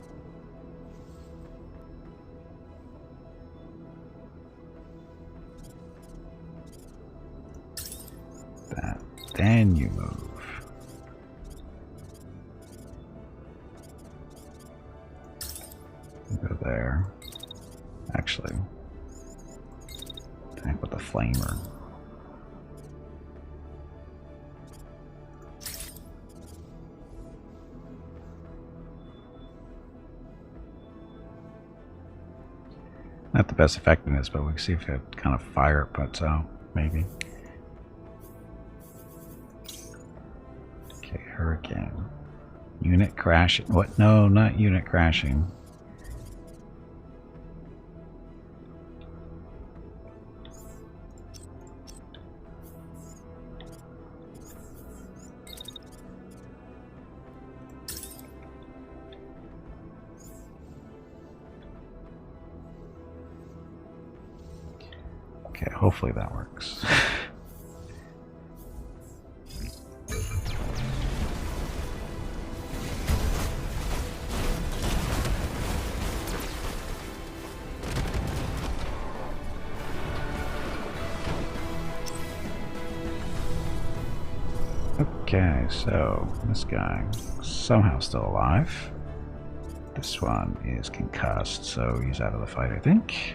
Then you move. Go there. Actually, tank with the flamer. Not the best effectiveness, but we can see if it kind of fire it puts out, maybe. Hurricane. Unit crashing. What? No, not unit crashing. Okay, hopefully that works. Okay, so this guy somehow still alive. This one is concussed, so he's out of the fight, I think.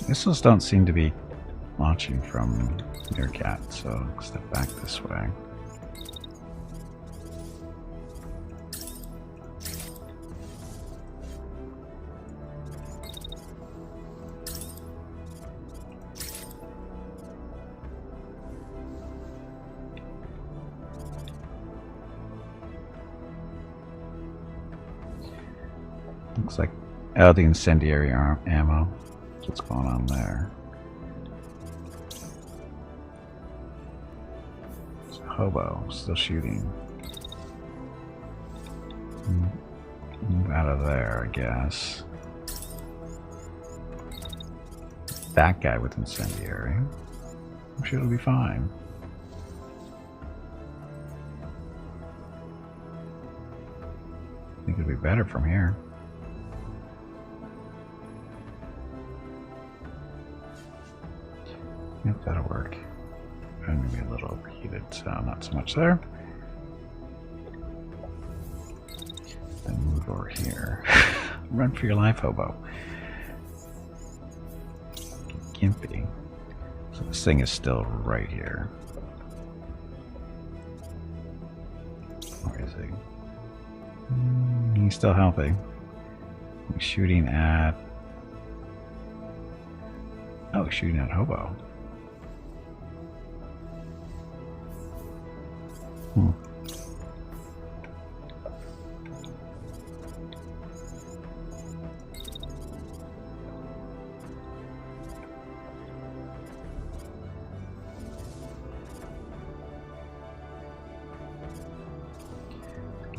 Missiles don't seem to be launching from Meerkat, so step back this way. Looks like, oh, the incendiary ammo. What's going on there? It's a hobo still shooting. Move out of there, I guess. That guy with incendiary. I'm sure it'll be fine. I think it'll be better from here. Yep, that'll work. maybe a little overheated, so not so much there. Then move over here. Run for your life, hobo. Gimpy. So this thing is still right here. Where is he? He's still healthy. He's shooting at... Oh, shooting at hobo.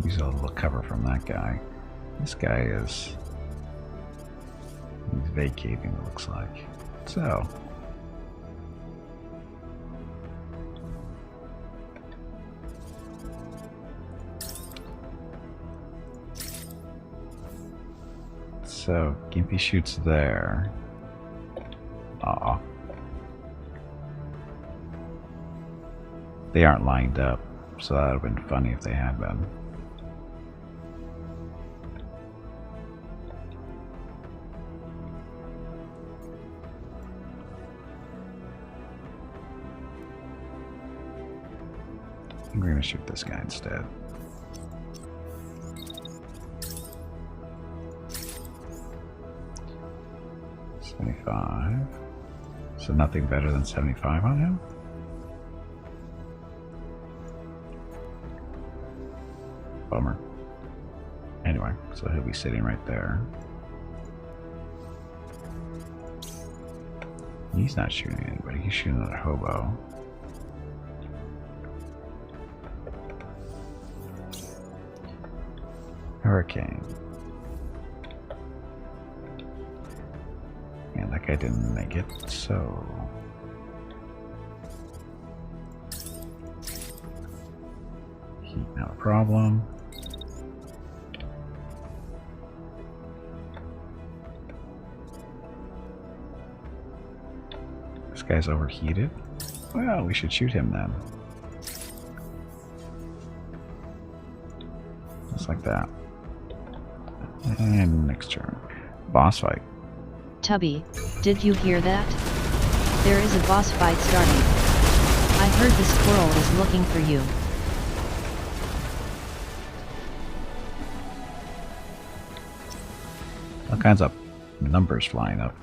Use a little cover from that guy. This guy is... he's vacating, it looks like. So... so, Gimpy shoots there. Aw. They aren't lined up, so that would have been funny if they had been. We're gonna shoot this guy instead. $75. So nothing better than 75 on him? Bummer. Anyway, so he'll be sitting right there. He's not shooting anybody, he's shooting at a hobo. Hurricane. And that guy didn't make it, so... heat, not a problem. This guy's overheated. Well, we should shoot him then. Just like that. And next turn. Boss fight. Tubby, did you hear that? There is a boss fight starting. I heard the squirrel is looking for you. All kinds of numbers flying up.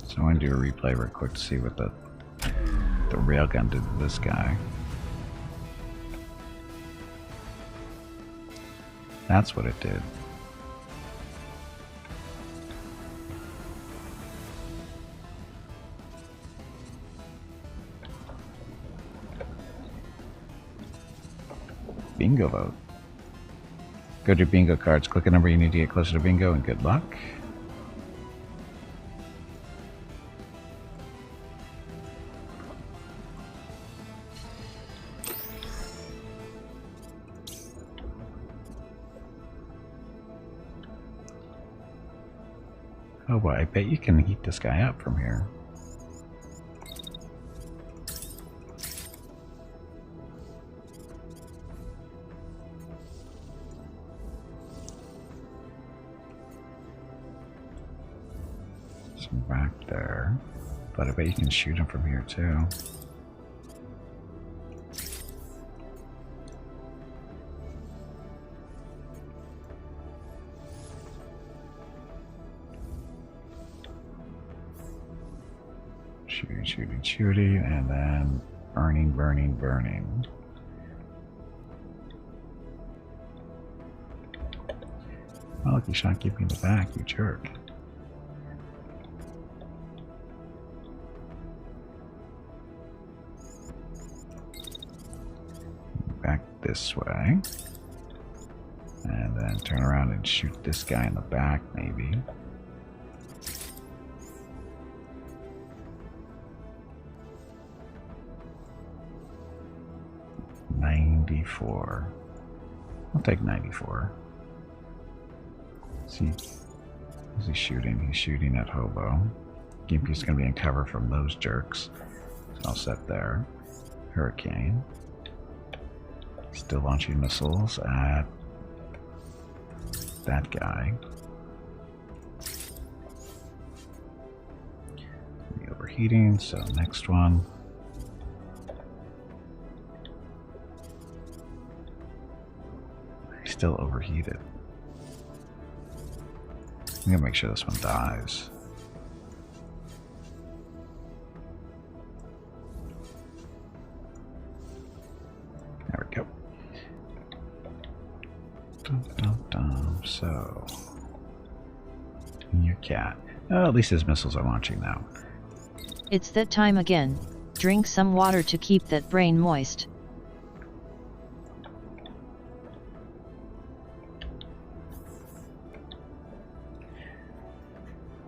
So I'm going to do a replay real quick to see what the railgun did to this guy. That's what it did. Bingo vote. Go to your bingo cards, click a number you need to get closer to bingo, and good luck. Oh boy, I bet you can heat this guy up from here. So back there. But I bet you can shoot him from here too. Shooting, shooting, shooting, and then burning, burning, burning. Oh, look, you shot Gimpy in the back, you jerk. Back this way. And then turn around and shoot this guy in the back, maybe. $94. I'll take 94. See, is he shooting? He's shooting at hobo. Gimpy's gonna be in cover from those jerks. So I'll set there. Hurricane. Still launching missiles at that guy. Overheating, so next one. He's still overheated. I'm gonna make sure this one dies. There we go. Dun, dun, dun. So, your cat. Oh, at least his missiles are launching now. It's that time again. Drink some water to keep that brain moist.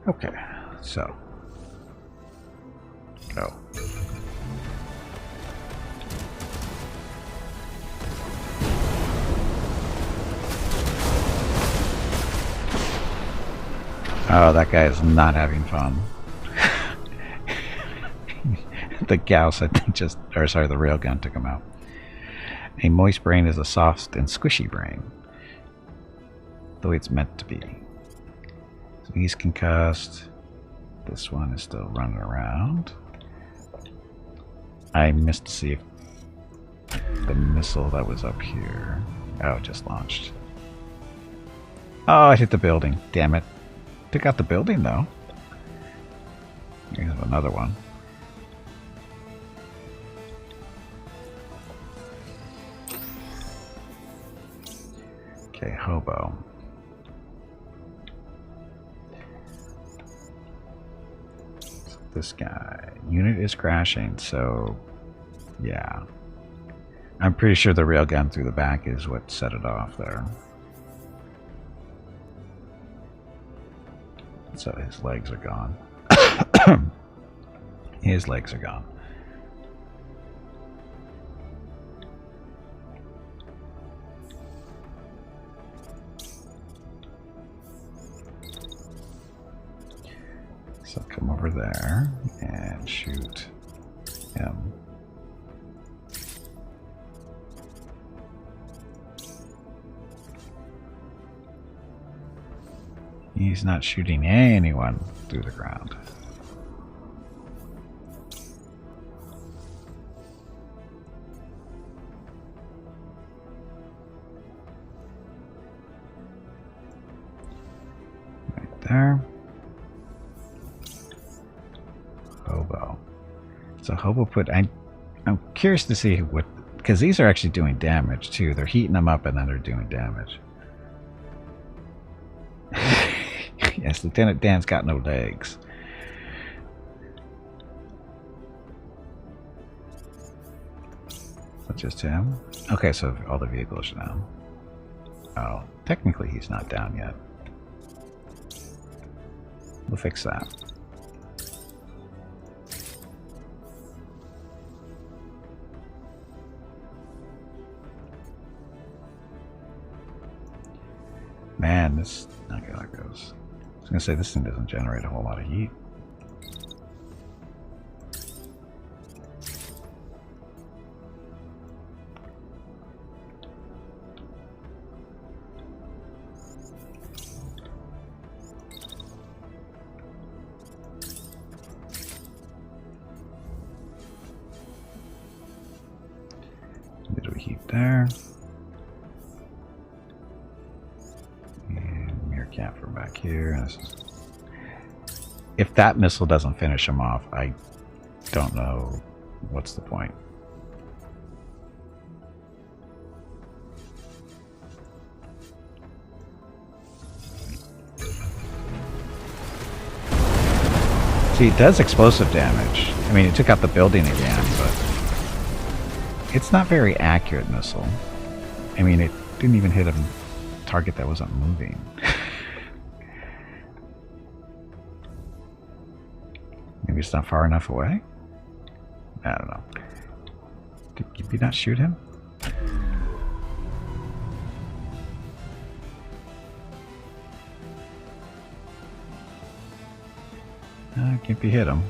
Okay, so go. Oh, that guy is not having fun. The Gauss, I think, just, or sorry, the railgun took him out. A moist brain is a soft and squishy brain, the way it's meant to be. So he's concussed. This one is still running around. I missed to see if the missile that was up here. Oh, it just launched. Oh, I hit the building. Damn it. Took out the building, though. Here's another one. Okay, hobo. So this guy. Unit is crashing, so yeah. I'm pretty sure the railgun through the back is what set it off there. So his legs are gone. His legs are gone. So come over there and shoot him. He's not shooting anyone through the ground. Right there. Hobo. So hobo put. I'm curious to see what, because these are actually doing damage too. They're heating them up and then they're doing damage. Yes, Lieutenant Dan's got no legs. That's just him? Okay, so all the vehicles are down. Oh, technically he's not down yet. We'll fix that. Man, this... Okay, there it goes. I was going to say, this thing doesn't generate a whole lot of heat. Bit of heat there. And Meerkat from back here. If that missile doesn't finish him off, I don't know what's the point. See, it does explosive damage. I mean, it took out the building again, but it's not very accurate missile. I mean, it didn't even hit a target that wasn't moving. Maybe it's not far enough away? I don't know. Did you not shoot him? Gimpy hit him.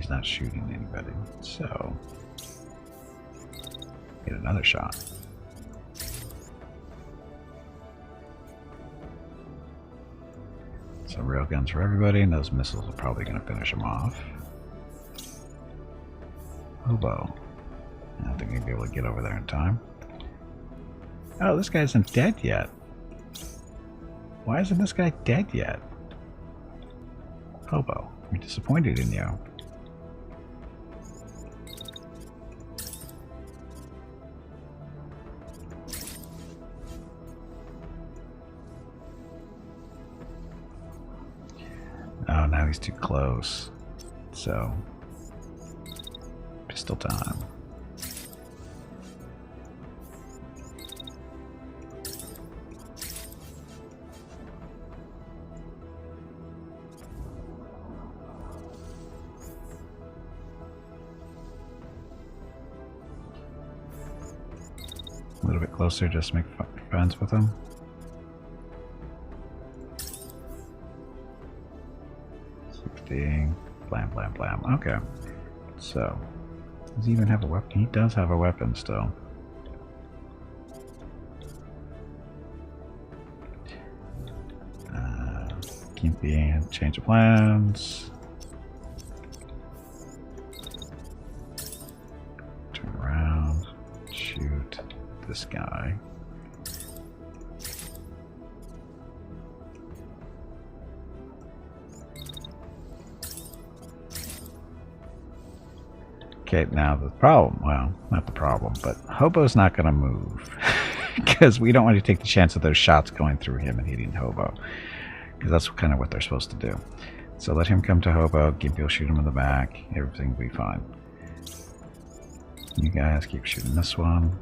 He's not shooting anybody. So, get another shot. So railguns for everybody, and those missiles are probably going to finish him off. Hobo. I don't think he'll be able to get over there in time. Oh, this guy isn't dead yet. Why isn't this guy dead yet? Hobo, we're disappointed in you. Oh, now he's too close. So, pistol time. A little bit closer, just make friends with him. Blam, blam, blam. Okay. So, does he even have a weapon? He does have a weapon still. Keep being change of plans. Turn around. Shoot this guy. Okay, now the problem, well, not the problem, but Hobo's not going to move. Because we don't want to take the chance of those shots going through him and hitting Hobo. Because that's kind of what they're supposed to do. So let him come to Hobo, Gimpy will shoot him in the back, everything will be fine. You guys keep shooting this one.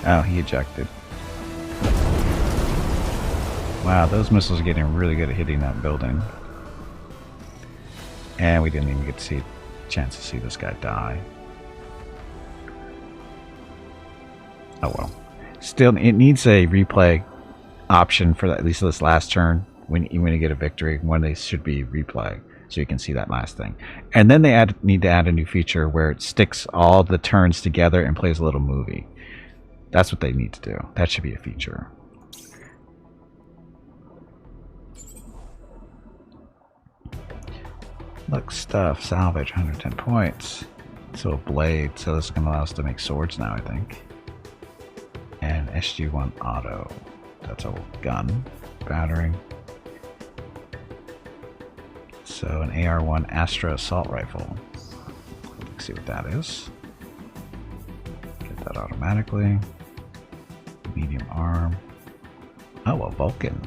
Oh, he ejected. Wow, those missiles are getting really good at hitting that building. And we didn't even get to see a chance to see this guy die. Oh well. Still, it needs a replay option for at least this last turn. When you get a victory, when they should be replay, so you can see that last thing. And then they need to add a new feature where it sticks all the turns together and plays a little movie. That's what they need to do. That should be a feature. Look, stuff, salvage, 110 points. So a blade, so this is going to allow us to make swords now, I think. And SG-1 auto. That's a gun. Battering. So an AR-1 Astra assault rifle. Let's see what that is. Get that automatically. Medium arm. Oh, a Vulcan.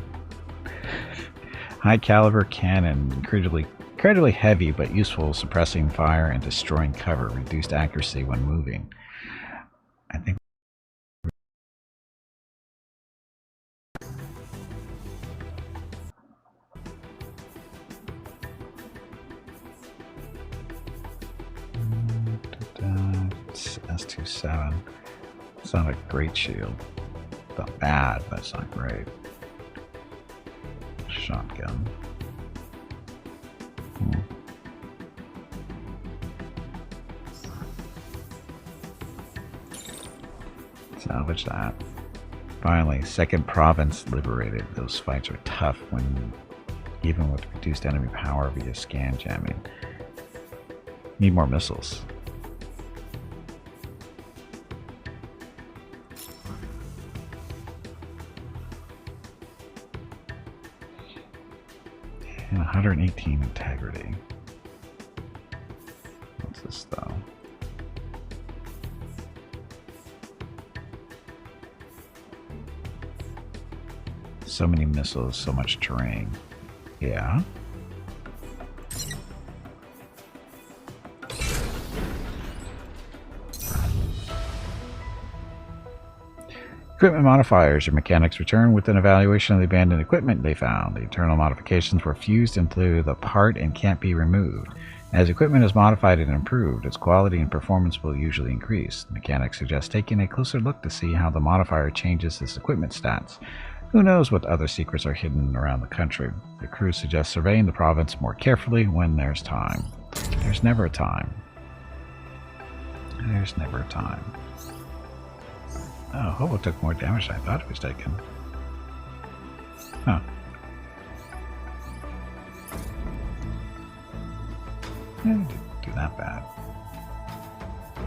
High caliber cannon. Incredibly heavy but useful, suppressing fire and destroying cover. Reduced accuracy when moving. I think. It's S27. It's not a great shield. It's not bad, but it's not great. Shotgun. Salvage that. Finally, second province liberated. Those fights are tough when even with reduced enemy power via scan jamming. Need more missiles. And 118 integrity. What's this though? So many missiles, so much terrain. Yeah. Equipment modifiers. Your mechanics return with an evaluation of the abandoned equipment they found. The internal modifications were fused into the part and can't be removed. As equipment is modified and improved, its quality and performance will usually increase. Mechanics suggest taking a closer look to see how the modifier changes this equipment stats. Who knows what other secrets are hidden around the country? The crew suggests surveying the province more carefully when there's time. There's never a time. There's never a time. Oh, Hobo took more damage than I thought it was taking. Huh. Yeah, it didn't do that bad.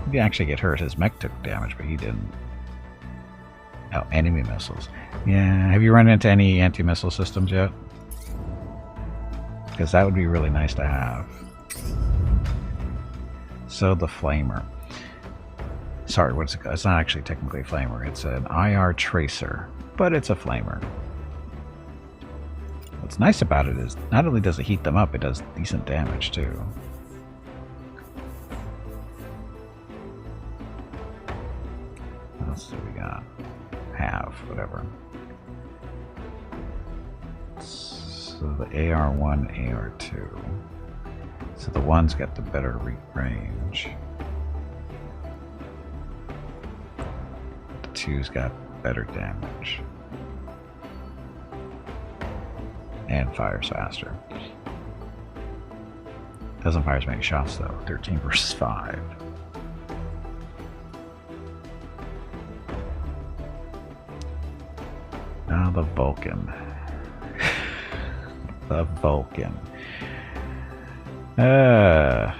He didn't actually get hurt. His mech took damage, but he didn't. Oh, enemy missiles. Yeah, have you run into any anti-missile systems yet? Because that would be really nice to have. So the flamer. Sorry, what's it called? It's not actually technically a flamer. It's an IR tracer, but it's a flamer. What's nice about it is not only does it heat them up, it does decent damage too. What else do we got? Have, whatever. So the AR1, AR2. So the one's got the better range. The two's got better damage. And fires faster. Doesn't fire as many shots though. 13 versus 5. Now the Vulcan. The Vulcan. I'm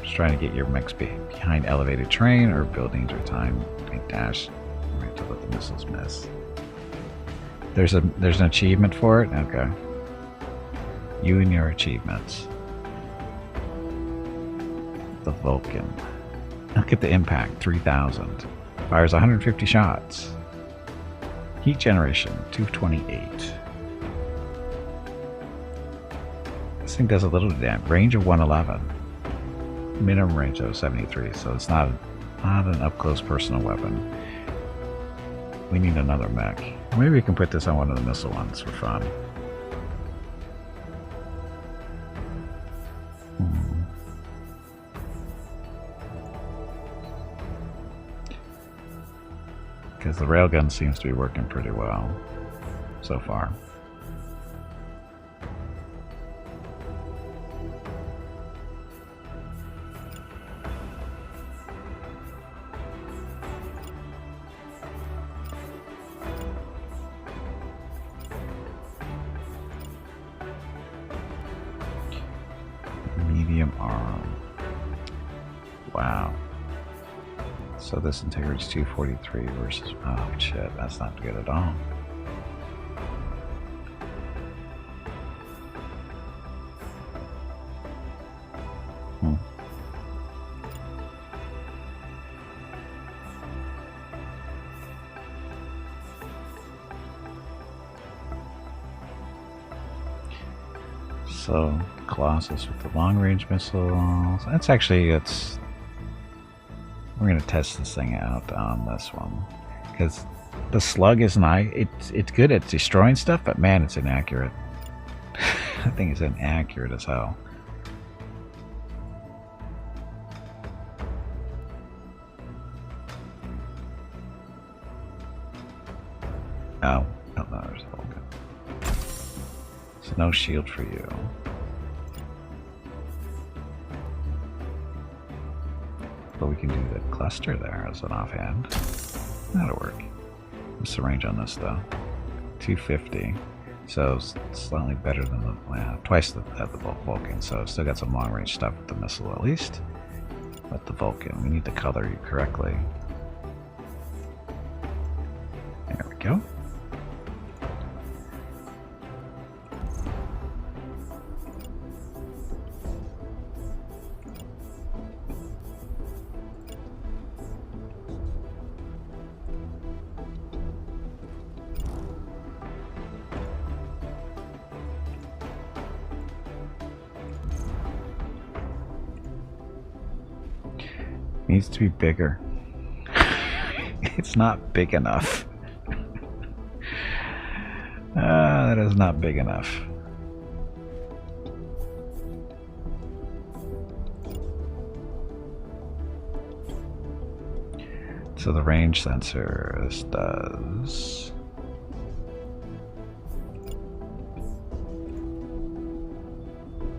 just trying to get your mechs behind elevated terrain or buildings or time. Dash right to let the missiles miss. There's an achievement for it? Okay. You and your achievements. The Vulcan. Look at the impact, 3,000. Fires 150 shots. Heat generation, 228. This thing does a little damage. Range of 111. Minimum range of 73, so it's not an up-close personal weapon. We need another mech. Maybe we can put this on one of the missile ones for fun. Because the railgun seems to be working pretty well so far. Medium arm. Wow. So this integrity is 243 versus... Oh shit, that's not good at all. So, Colossus with the long-range missiles. That's actually, we're going to test this thing out on this one. Because the slug is nice. It's good at destroying stuff, but man, it's inaccurate. I think it's inaccurate as hell. Oh, no, there's a Vulcan. So no shield for you. But we can do the cluster there as an offhand. That'll work. What's the range on this though? 250. So slightly better than the twice the Vulcan. So still got some long range stuff with the missile at least. But the Vulcan, we need to color you correctly. There we go. Needs to be bigger. It's not big enough. That is not big enough. So the range sensor does...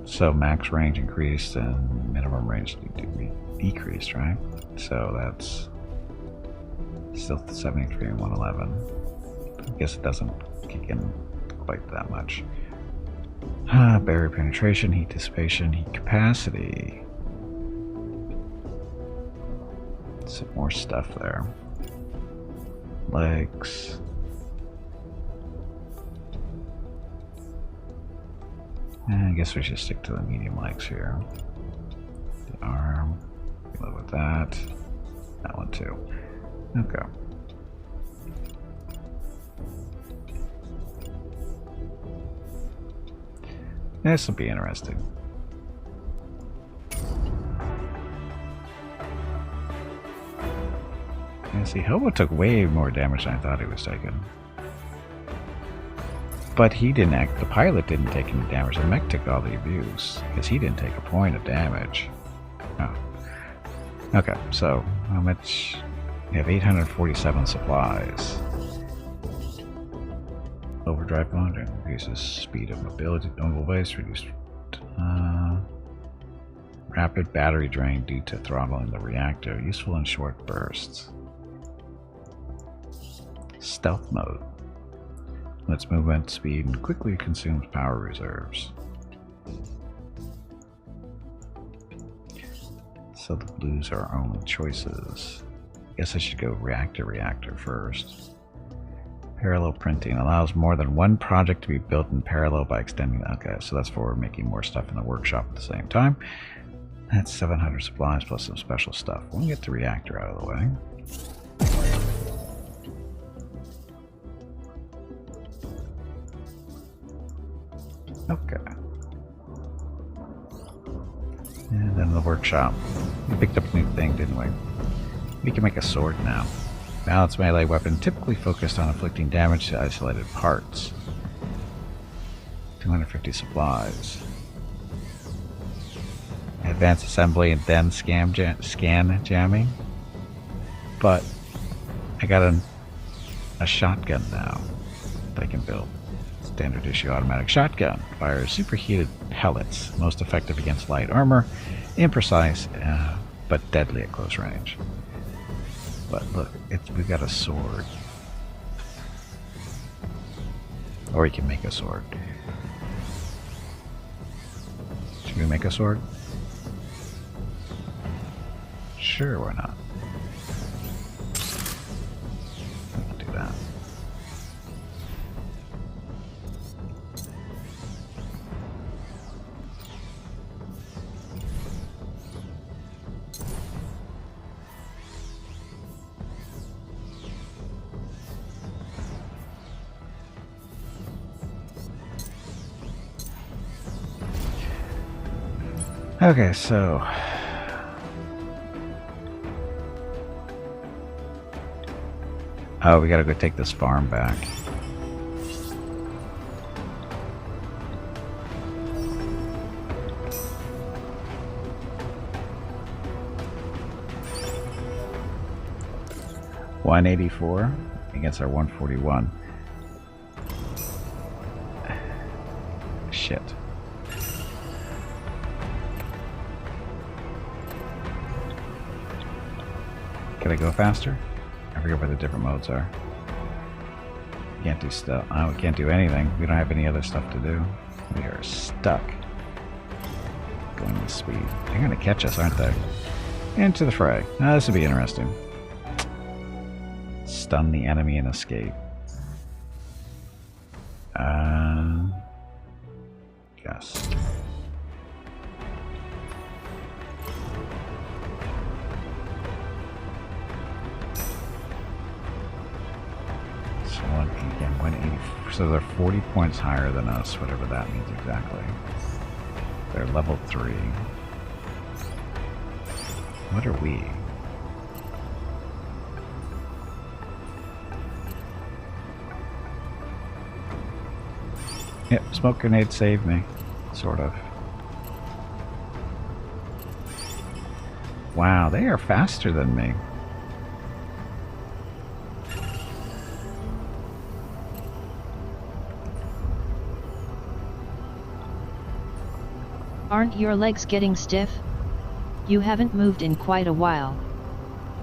So max range increased and minimum range decreased, right? So that's still 73 and 111. I guess it doesn't kick in quite that much. Barrier penetration, heat dissipation, heat capacity. Some more stuff there. Legs. I guess we should stick to the medium legs here. The arm. Live with that. That one too. Okay. This will be interesting. And see, Hobo took way more damage than I thought he was taking. But he didn't act, the pilot didn't take any damage. The mech took all the abuse, because he didn't take a point of damage. Oh. Okay, so how much? We have 847 supplies. Overdrive mode increases speed of mobility, mobile base, reduced rapid battery drain due to throttling the reactor, useful in short bursts. Stealth mode. Lets movement speed and quickly consumes power reserves. So the blues are our only choices. Guess I should go reactor first. Parallel printing allows more than one project to be built in parallel by extending. Okay, so that's for making more stuff in the workshop at the same time. That's 700 supplies plus some special stuff. We'll get the reactor out of the way. Okay. And then the workshop. We picked up a new thing, didn't we? We can make a sword now. Balanced melee weapon typically focused on inflicting damage to isolated parts. 250 supplies. Advanced assembly and then scan jamming. But I got a shotgun now that I can build. Standard issue automatic shotgun. Fires superheated pellets. Most effective against light armor. Imprecise, but deadly at close range. But look, we've got a sword. Or we can make a sword. Should we make a sword? Sure, why not? We'll do that. Okay, so we gotta go take this farm back. $184 against our 141. Shit. Can I go faster? I forget what the different modes are. Can't do stuff. Oh, we can't do anything. We don't have any other stuff to do. We are stuck. Going with speed. They're gonna catch us, aren't they? Into the fray. Now this will be interesting. Stun the enemy and escape. Yes. Again, 180. So they're 40 points higher than us, whatever that means exactly. They're level 3. What are we? Yep, smoke grenade saved me. Sort of. Wow, they are faster than me. Aren't your legs getting stiff? You haven't moved in quite a while.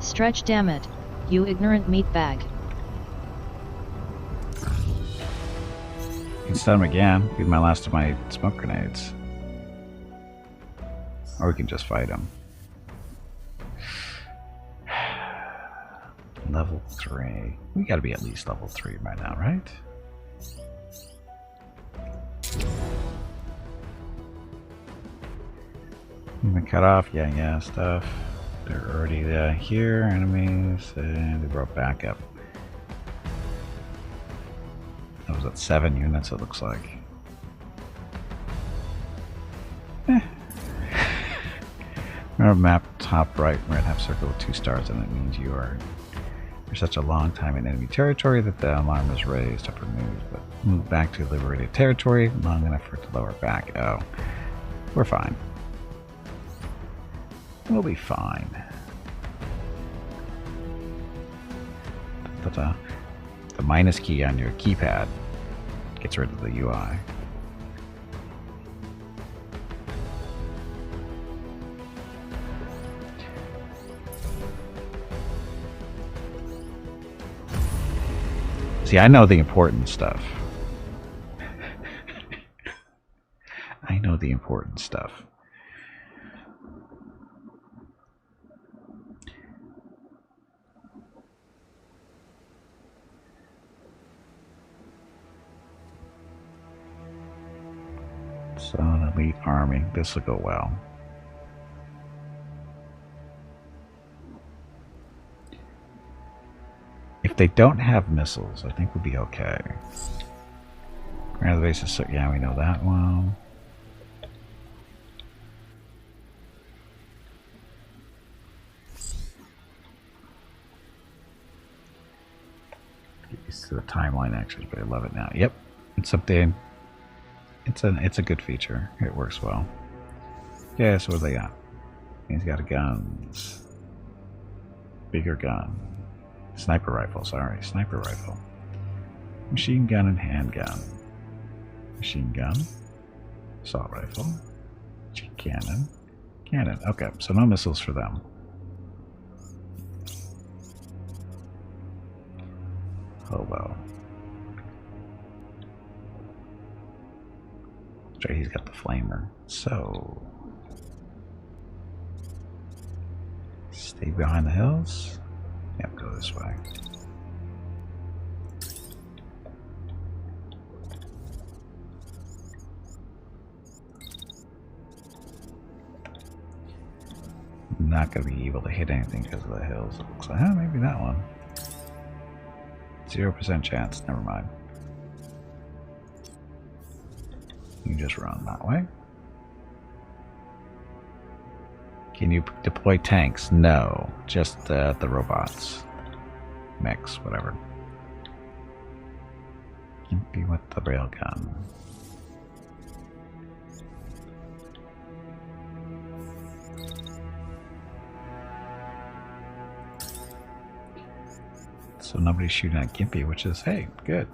Stretch, damn it, you ignorant meatbag. You can stun him again. Use my last of my smoke grenades. Or we can just fight him. Level 3. We gotta be at least level 3 by now, right? Movement cut off, yeah, stuff. They're already here, enemies, and they brought back up. That was at 7 units, it looks like. Remember map top right, red half circle with 2 stars, and it means you are for such a long time in enemy territory that the alarm is raised. Upper news, but move back to liberated territory long enough for it to lower back. Oh, we're fine. We'll be fine. The minus key on your keypad gets rid of the UI. See, I know the important stuff. I know the important stuff. So, an elite army. This will go well. If they don't have missiles, I think we'll be okay. Ground the bases, so yeah, we know that one. Get used to the timeline actions, but I love it now. Yep, it's something. It's a good feature. It works well. Yeah, so what do they got? He's got a guns. Bigger gun. Sniper rifle, sorry. Sniper rifle. Machine gun and handgun. Machine gun. Assault rifle. Cannon. Cannon. Okay, so no missiles for them. Hobo. That's right, he's got the flamer. So... stay behind the hills. Yep, go this way. I'm not going to be able to hit anything because of the hills. It looks like, oh, maybe that one. 0% chance. Never mind. You just run that way. Can you deploy tanks? No, just the robots. Mechs, whatever. Can't be with the railgun. So nobody's shooting at Gimpy, which is, hey, good.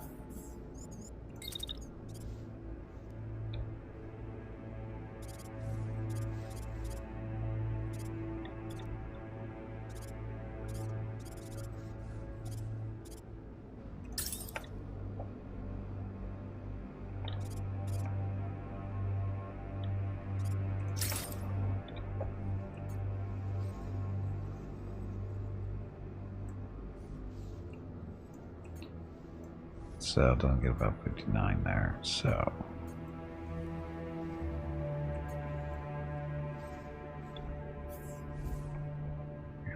So don't get about 59 there. So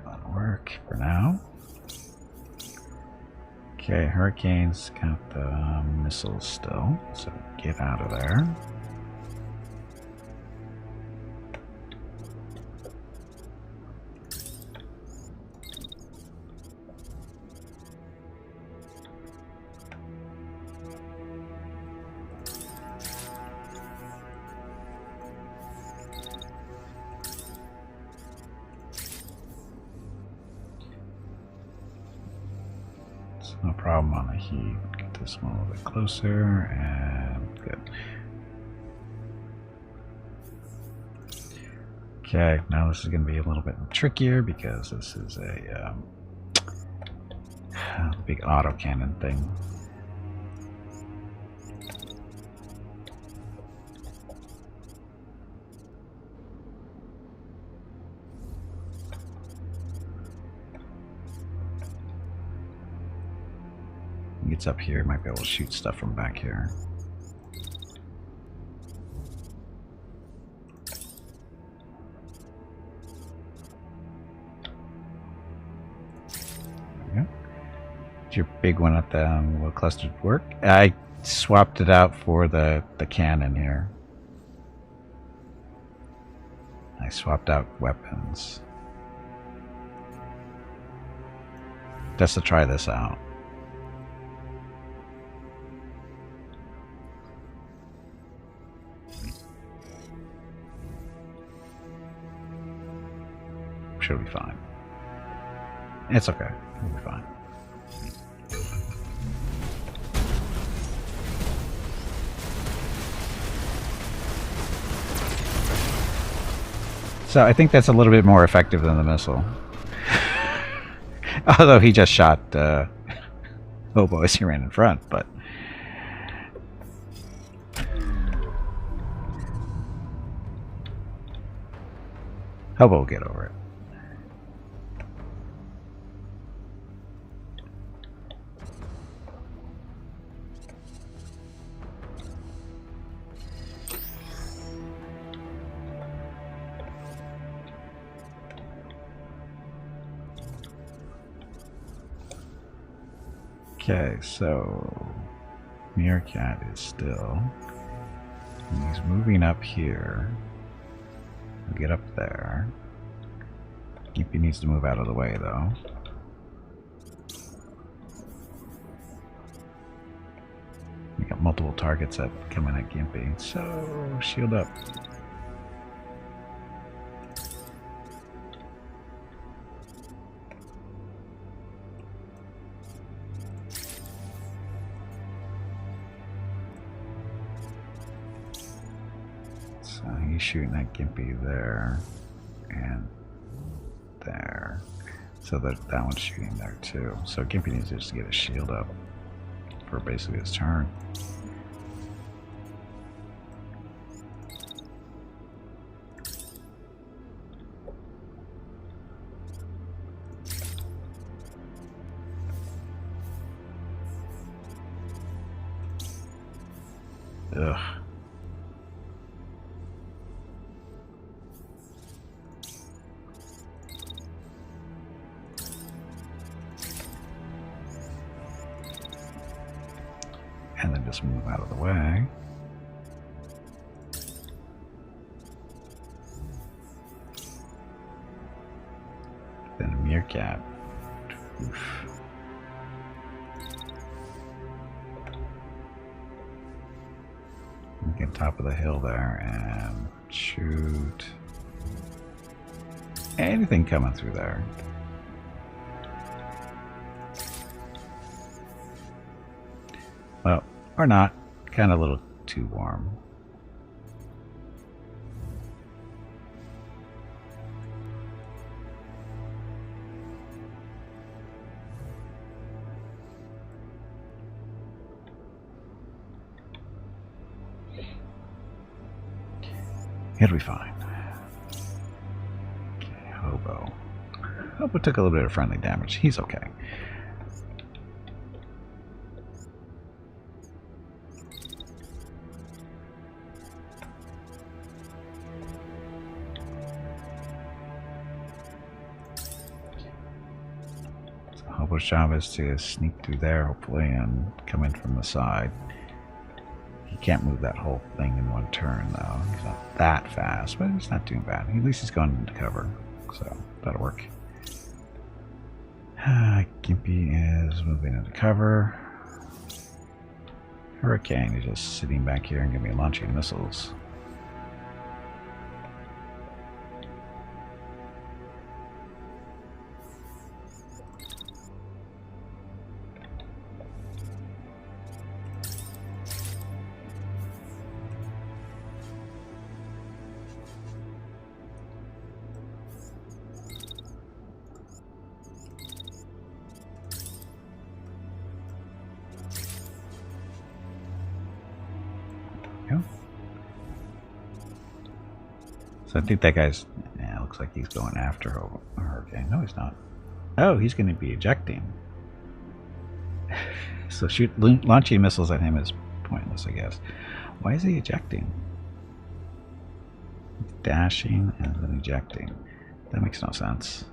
that'll work for now. Okay, Hurricane's got the missiles still, so get out of there. No problem on the heat. Get this one a little bit closer, and good. Okay, now this is going to be a little bit trickier because this is a big autocannon thing. He gets up here, might be able to shoot stuff from back here. Your big one at the little clustered work. I swapped it out for the cannon here. I swapped out weapons just to try this out. Should be fine. It's okay. It'll be fine. So I think that's a little bit more effective than the missile. Although he just shot Hobo as he ran in front, but... Hobo will get over it. Okay, so Meerkat is still, he's moving up here. We'll get up there. Gimpy needs to move out of the way though. We got multiple targets that coming at Gimpy, so shield up. He's shooting at Gimpy there and there, so that one's shooting there too. So Gimpy needs to just get his shield up for basically his turn. Ugh. And then just move out of the way. Then a Meerkat. Oof. Get top of the hill there and shoot anything coming through there. Well, or not. Kind of a little too warm. It'll be fine. Okay, Hobo. Hobo took a little bit of friendly damage. He's okay. So Hobo's job is to sneak through there, hopefully, and come in from the side. He can't move that whole thing in one turn, though. He's not that fast, but it's not too bad. At least he's gone into cover, so that'll work. Gimpy is moving into cover. Hurricane is just sitting back here and going to be launching missiles. So I think that guy's... Yeah, looks like he's going after a hurricane. No, he's not. Oh, he's going to be ejecting. So launching missiles at him is pointless, I guess. Why is he ejecting? Dashing and then ejecting. That makes no sense.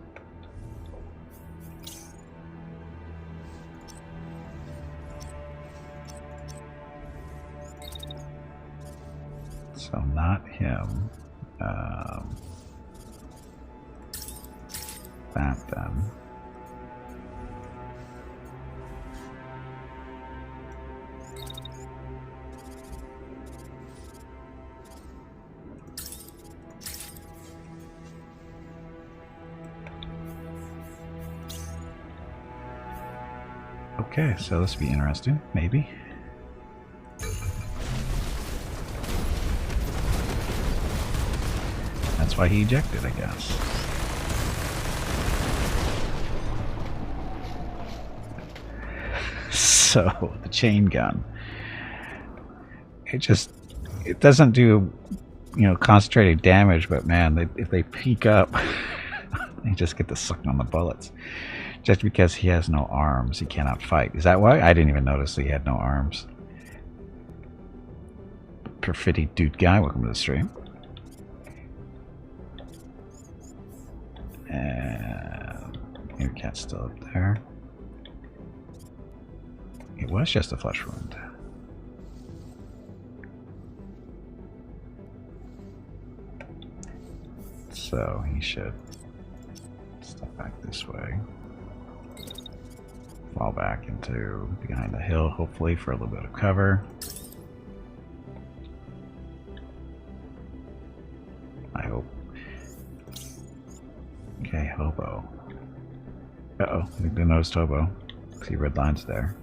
So not him. That then. Okay, so this will be interesting, maybe. That's why he ejected, I guess. So, the chain gun. It doesn't do, concentrated damage, but man, if they peek up, they just get to suck on the bullets. Just because he has no arms, he cannot fight. Is that why? I didn't even notice he had no arms. Perfidy dude guy, welcome to the stream. And your cat's still up there. It was just a flesh wound. So he should step back this way. Fall back into behind the hill, hopefully, for a little bit of cover. I hope. Okay, hobo. Uh-oh, I think they noticed hobo. See red lines there.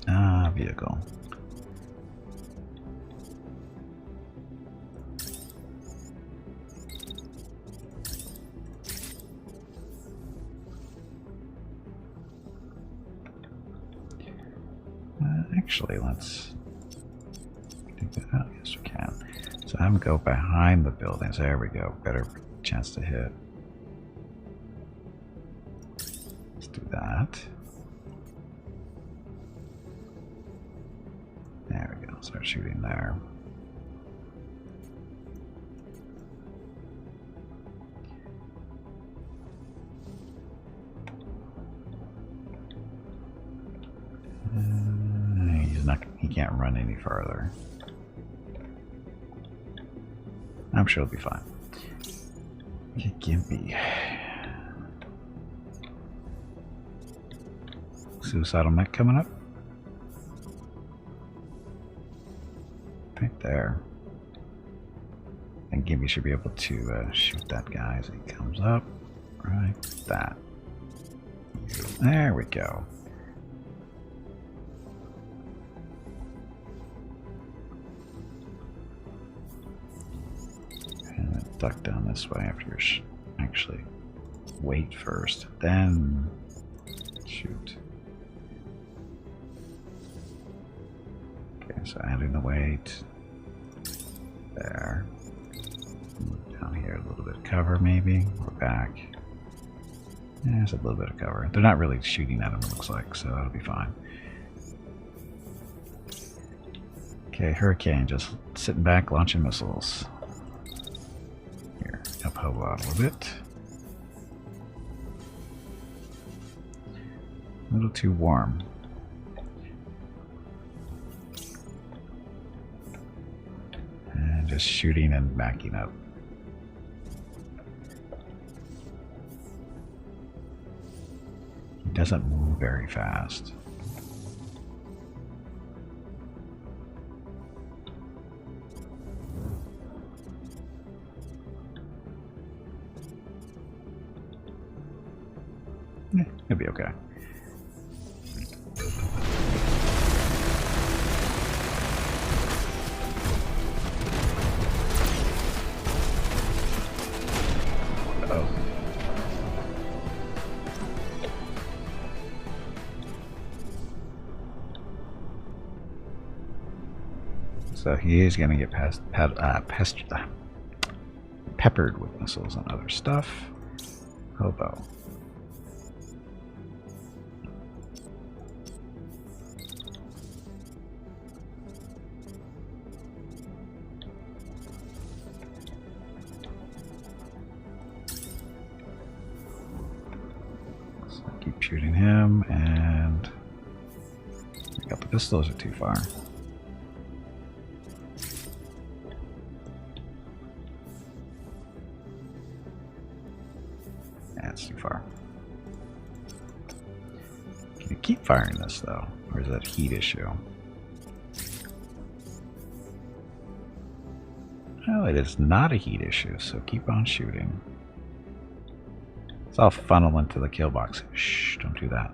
Ah, vehicle. Actually, let's take that out. Yes, we can. So I'm gonna go behind the buildings. There we go. Better chance to hit. Let's do that. There we go. Start shooting there. He can't run any farther. I'm sure it'll be fine. Okay, Gimpy. Suicidal mech coming up. Right there. And Gimpy should be able to shoot that guy as he comes up. Right, that. There we go. Duck down this way after you actually wait first, then shoot. Okay, so adding the weight there. Move down here, a little bit of cover maybe. We're back. Yeah, there's a little bit of cover. They're not really shooting at him, it looks like, so that'll be fine. Okay, Hurricane just sitting back, launching missiles. Up hobo out a little bit. A little too warm. And just shooting and backing up. He doesn't move very fast. It'll be okay. Uh-oh. So he is going to get peppered with missiles and other stuff. Hobo. So keep shooting him, and I got the pistols are too far. That's too far. Can you keep firing this though? Or is that a heat issue? Oh, it is not a heat issue, so keep on shooting. It's all funnel into the kill box. Shh, don't do that.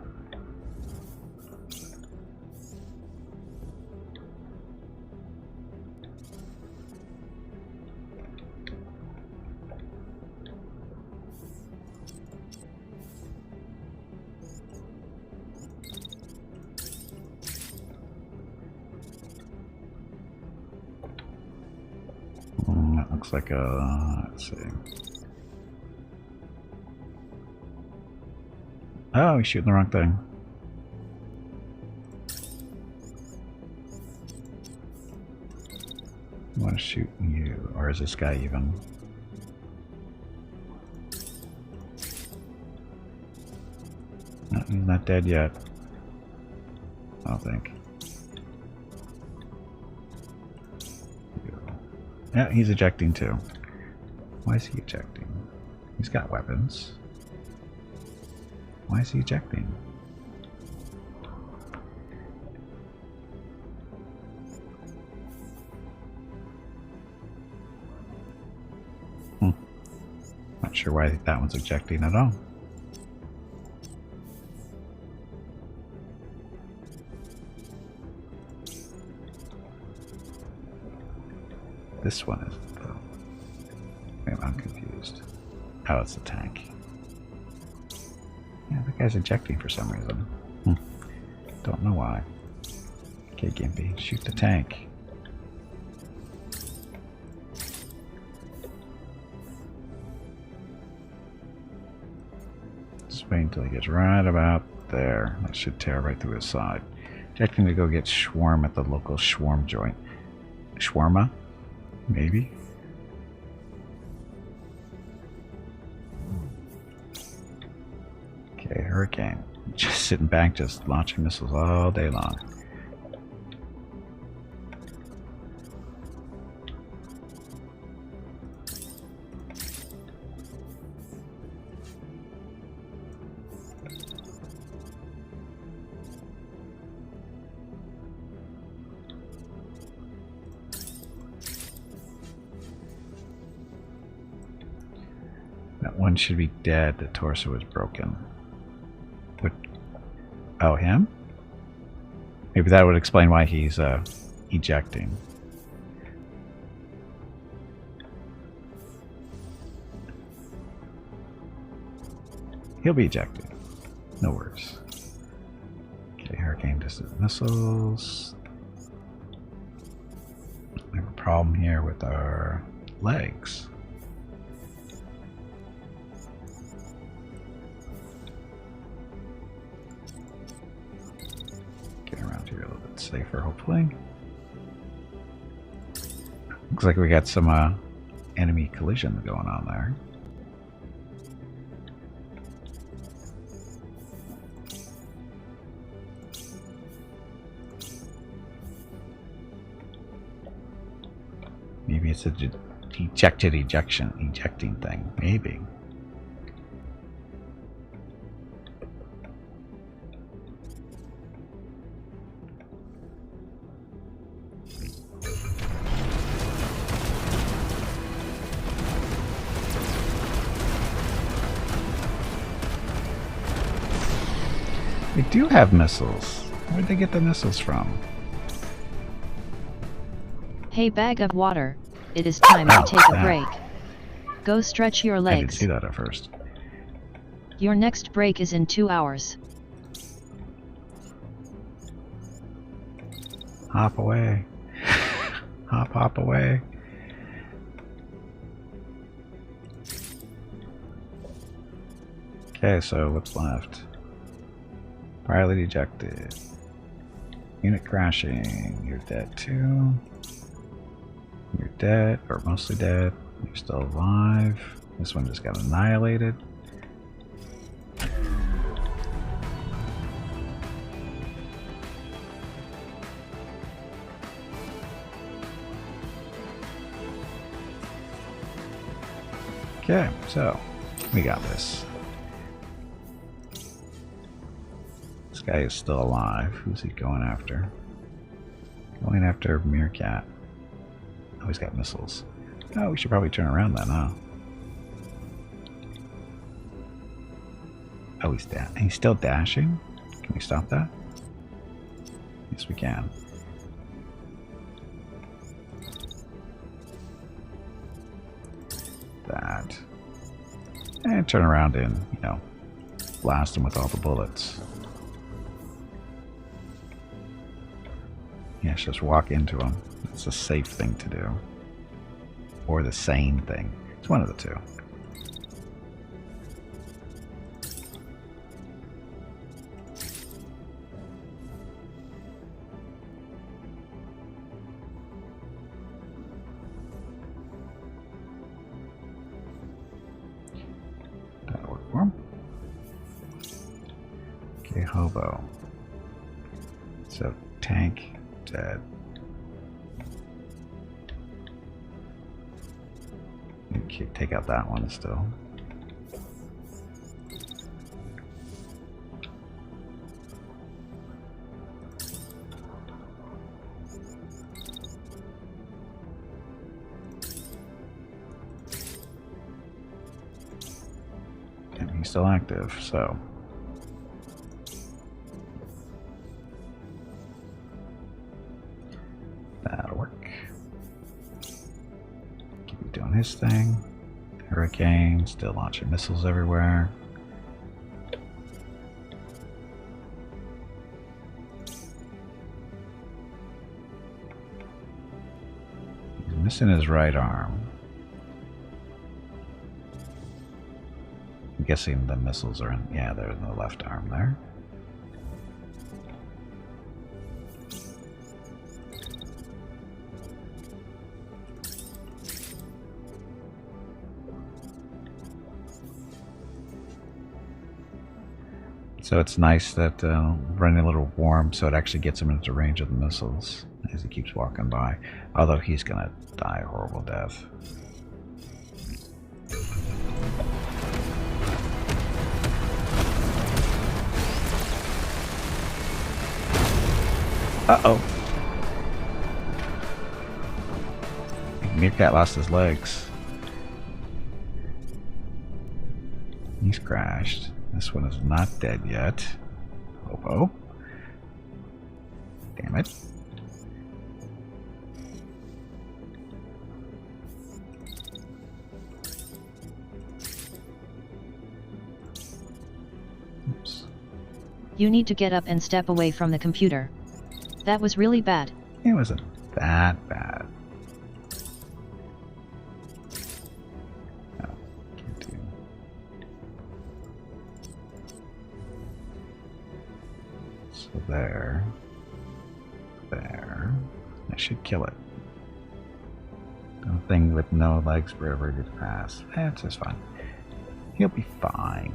That looks like a... let's see. Oh, he's shooting the wrong thing. I want to shoot you. Or is this guy even... No, he's not dead yet. I don't think. Yeah, he's ejecting too. Why is he ejecting? He's got weapons. Why is he ejecting? Not sure why that one's ejecting at all. This one is though. Wait, I'm confused. Oh, it's a tank. Yeah, that guy's ejecting for some reason. Don't know why. Okay, Gimpy, shoot the tank. Just wait until he gets right about there. That should tear right through his side. Ejecting to go get Schwarm at the local Schwarm joint. Shawarma? Maybe? Okay, Hurricane. Just sitting back, just launching missiles all day long. That one should be dead. The torso is broken. But, oh, him? Maybe that would explain why he's ejecting. He'll be ejected. No worries. Okay, Hurricane distant missiles. We have a problem here with our legs. Get around here a little bit safer, hopefully. Looks like we got some enemy collision going on there. Maybe it's a ejecting thing. Maybe. They do have missiles. Where'd they get the missiles from? Hey, bag of water, it is time to take a break. Go stretch your legs. I didn't see that at first. Your next break is in 2 hours. Hop away. Hop, hop away. Okay, so what's left? Pilot ejected. Unit crashing. You're dead too. You're dead, or mostly dead. You're still alive. This one just got annihilated. Okay, so we got this. This guy is still alive. Who's he going after? Going after Meerkat. Oh, he's got missiles. Oh, we should probably turn around then, huh? Oh, he's still dashing? Can we stop that? Yes, we can. That. And turn around and, you know, blast him with all the bullets. Yes, just walk into him. It's a safe thing to do. Or the sane thing. It's one of the two. That'll work for him. Okay, hobo. So, tank, dead. Okay, take out that one still. And he's still active, so. That'll work. Keep doing his thing. Hurricane, still launching missiles everywhere. He's missing his right arm. I'm guessing the missiles are in, yeah, they're in the left arm there. So it's nice that running a little warm so it actually gets him into range of the missiles as he keeps walking by. Although he's gonna die a horrible death. Uh-oh. Meerkat lost his legs. He's crashed. This one is not dead yet. Hobo. Damn it. Oops. You need to get up and step away from the computer. That was really bad. It wasn't that bad. There. I should kill it. A thing with no legs forever gets past. That's just fine. He'll be fine.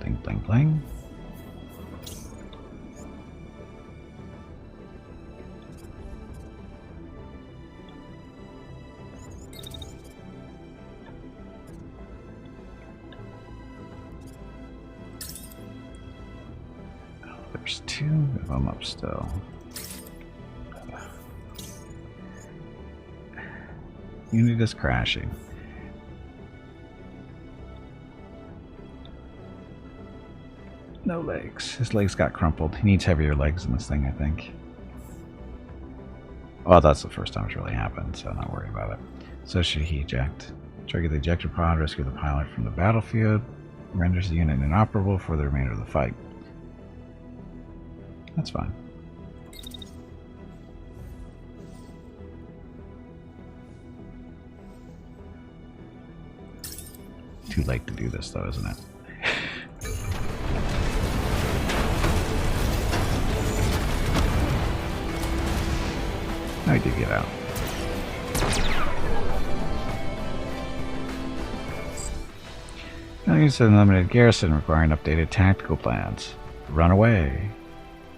Bling, bling, bling. Oh, there's two of them up still. Unit is crashing. No legs. His legs got crumpled. He needs heavier legs in this thing, I think. Well, that's the first time it's really happened, so I'm not worried about it. So should he eject? Trigger the ejector pod, rescue the pilot from the battlefield, renders the unit inoperable for the remainder of the fight. That's fine. Too late to do this, though, isn't it? I did get out. Now use an unlimited garrison requiring updated tactical plans. Run away.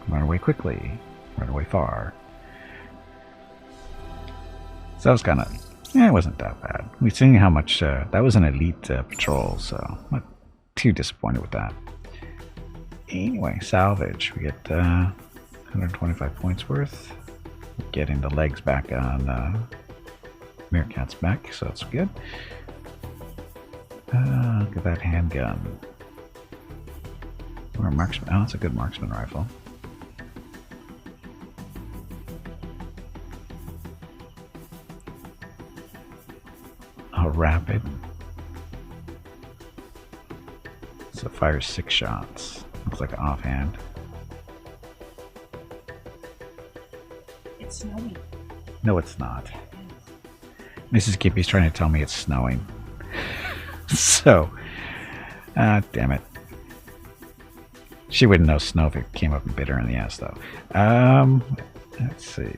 Run away quickly. Run away far. So that was kind of... yeah, it wasn't that bad. We've seen how much... that was an elite patrol, so I'm not too disappointed with that. Anyway, salvage. We get 125 points worth. Getting the legs back on Meerkat's back, so that's good. Look at that handgun. Or a marksman. Oh, it's a good marksman rifle. A rapid. So it fires 6 shots. Looks like an offhand. It's snowing. No, it's not. Mrs. Kippy's trying to tell me it's snowing. So, damn it. She wouldn't know snow if it came up and bit her in the ass, though. Let's see.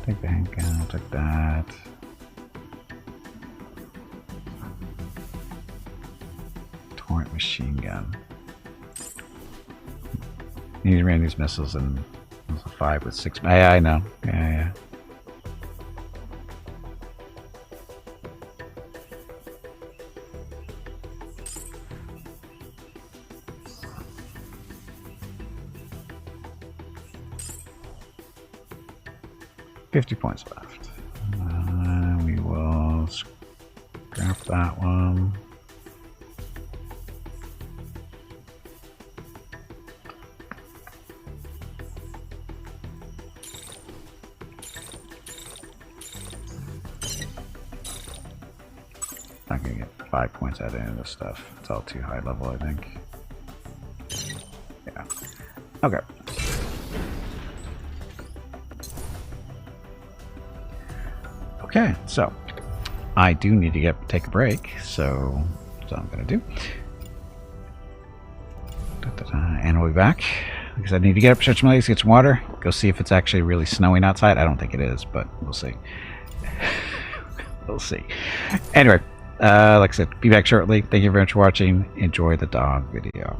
Take the handgun, take that. Torrent machine gun. You ran these missiles and it was a 5 with 6. Yeah, I know. Yeah. 50 points left. We will scrap that one. Not gonna get 5 points out of any of this stuff. It's all too high level, I think. Yeah. Okay. Okay, so I do need to take a break, so that's what I'm gonna do. And we'll be back because I need to get up, stretch my legs, get some water, go see if it's actually really snowing outside. I don't think it is, but we'll see. We'll see. Anyway, like I said, be back shortly. Thank you very much for watching. Enjoy the dog video.